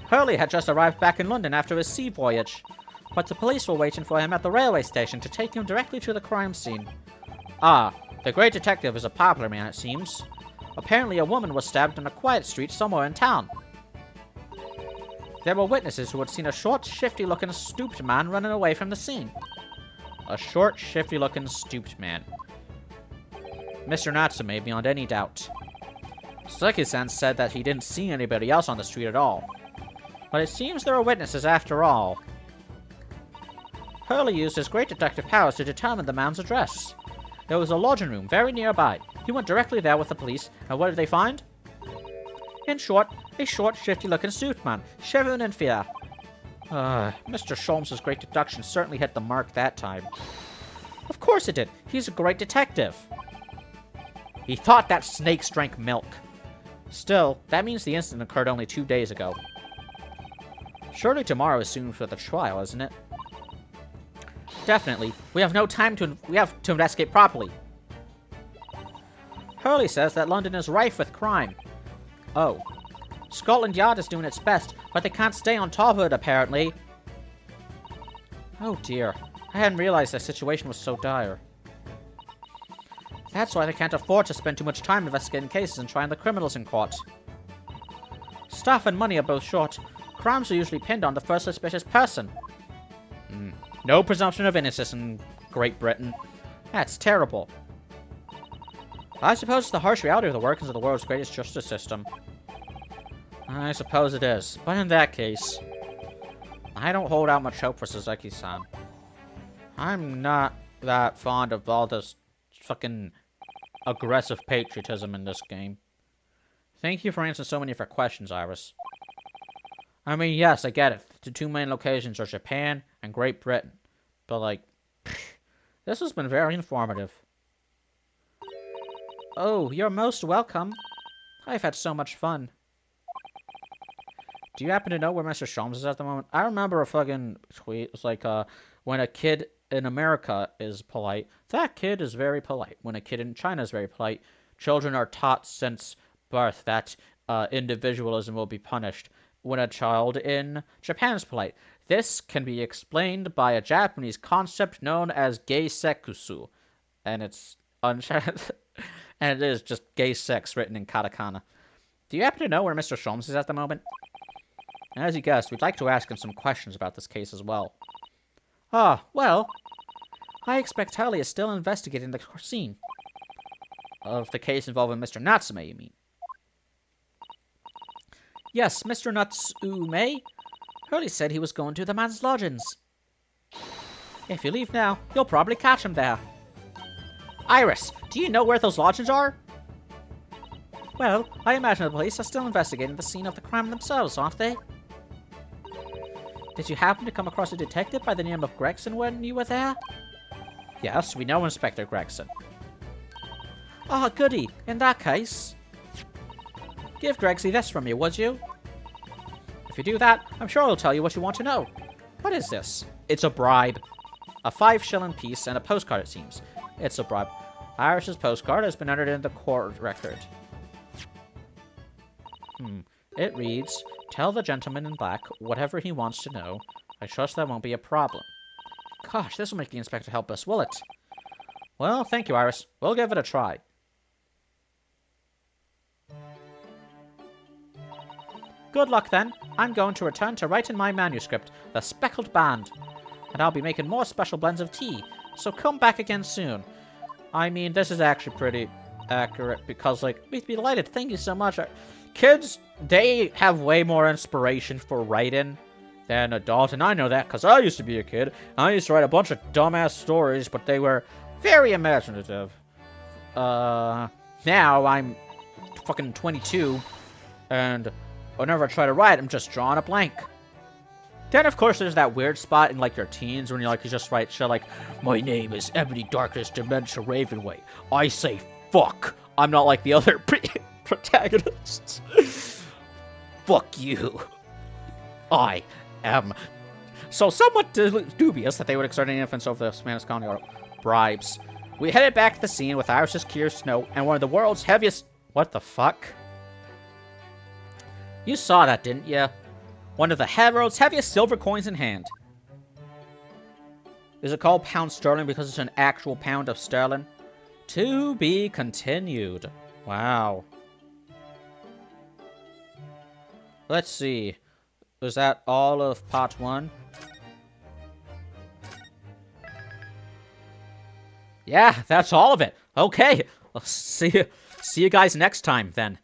Hurley had just arrived back in London after his sea voyage, but the police were waiting for him at the railway station to take him directly to the crime scene. Ah, the great detective is a popular man, it seems. Apparently a woman was stabbed in a quiet street somewhere in town. There were witnesses who had seen a short, shifty-looking, stooped man running away from the scene. A short, shifty-looking, stooped man. Mr. Natsume, beyond any doubt. Seki-san said that he didn't see anybody else on the street at all. But it seems there were witnesses after all. Hurley used his great detective powers to determine the man's address. There was a lodging room very nearby. He went directly there with the police, and what did they find? In short, a short, shifty-looking suit man, shivering in fear. Mr. Sholmes' great deduction certainly hit the mark that time. Of course it did. He's a great detective. He thought that snakes drank milk. Still, that means the incident occurred only 2 days ago. Surely tomorrow is soon for the trial, isn't it? Definitely. We have no time to investigate properly. Hurley says that London is rife with crime. Oh. Scotland Yard is doing its best, but they can't stay on top of it, apparently. Oh dear. I hadn't realized the situation was so dire. That's why they can't afford to spend too much time investigating cases and trying the criminals in court. Staff and money are both short. Crimes are usually pinned on the first suspicious person. No presumption of innocence in Great Britain. That's terrible. I suppose it's the harsh reality of the workings of the world's greatest justice system. I suppose it is. But in that case, I don't hold out much hope for Suzuki-san. I'm not that fond of all this fucking aggressive patriotism in this game. Thank you for answering so many of our questions, Iris. I mean, yes, I get it. The two main locations are Japan and Great Britain. But, like, this has been very informative. Oh, you're most welcome. I've had so much fun. Do you happen to know where Mr. Sholmes is at the moment? I remember a fucking tweet. It's like, when a kid in America is polite, that kid is very polite. When a kid in China is very polite, children are taught since birth that individualism will be punished. When a child in Japan is polite, this can be explained by a Japanese concept known as geisekusu, and it's and it is just gay sex written in katakana. Do you happen to know where Mr. Sholmes is at the moment? And as you guessed, we'd like to ask him some questions about this case as well. Ah, well, I expect Hurley is still investigating the scene of the case involving Mr. Natsume, you mean? Yes, Mr. Natsume. Hurley said he was going to the man's lodgings. If you leave now, you'll probably catch him there. Iris, do you know where those lodgings are? Well, I imagine the police are still investigating the scene of the crime themselves, aren't they? Did you happen to come across a detective by the name of Gregson when you were there? Yes, we know Inspector Gregson. Ah, goody. In that case, give Gregsy this from you, would you? If you do that, I'm sure he'll tell you what you want to know. What is this? It's a bribe. A 5-shilling piece and a postcard, it seems. It's a bribe. Iris's postcard has been entered in the court record. It reads, "Tell the gentleman in black whatever he wants to know. I trust that won't be a problem." Gosh, this will make the inspector help us, will it? Well, thank you, Iris. We'll give it a try. Good luck, then. I'm going to return to write in my manuscript, The Speckled Band. And I'll be making more special blends of tea, so come back again soon. I mean, this is actually pretty accurate, because, like, we'd be delighted. Thank you so much. Kids, they have way more inspiration for writing than adults, and I know that, because I used to be a kid. I used to write a bunch of dumbass stories, but they were very imaginative. Now I'm fucking 22, and whenever I try to write, I'm just drawing a blank. Then, of course, there's that weird spot in, like, your teens when you just write shit like, "My name is Ebony Darkness Dementia Ravenway. I say fuck. I'm not like the other protagonists. Fuck you. I am." So, somewhat dubious that they would exert any influence over the Spanish colony or bribes. We headed back to the scene with Iris's Kier Snow and one of the world's heaviest... What the fuck? You saw that, didn't you? One of the world's heaviest silver coins in hand. Is it called pound sterling because it's an actual pound of sterling? To be continued. Wow. Let's see. Was that all of part 1? Yeah, that's all of it. Okay. I'll see you guys next time then.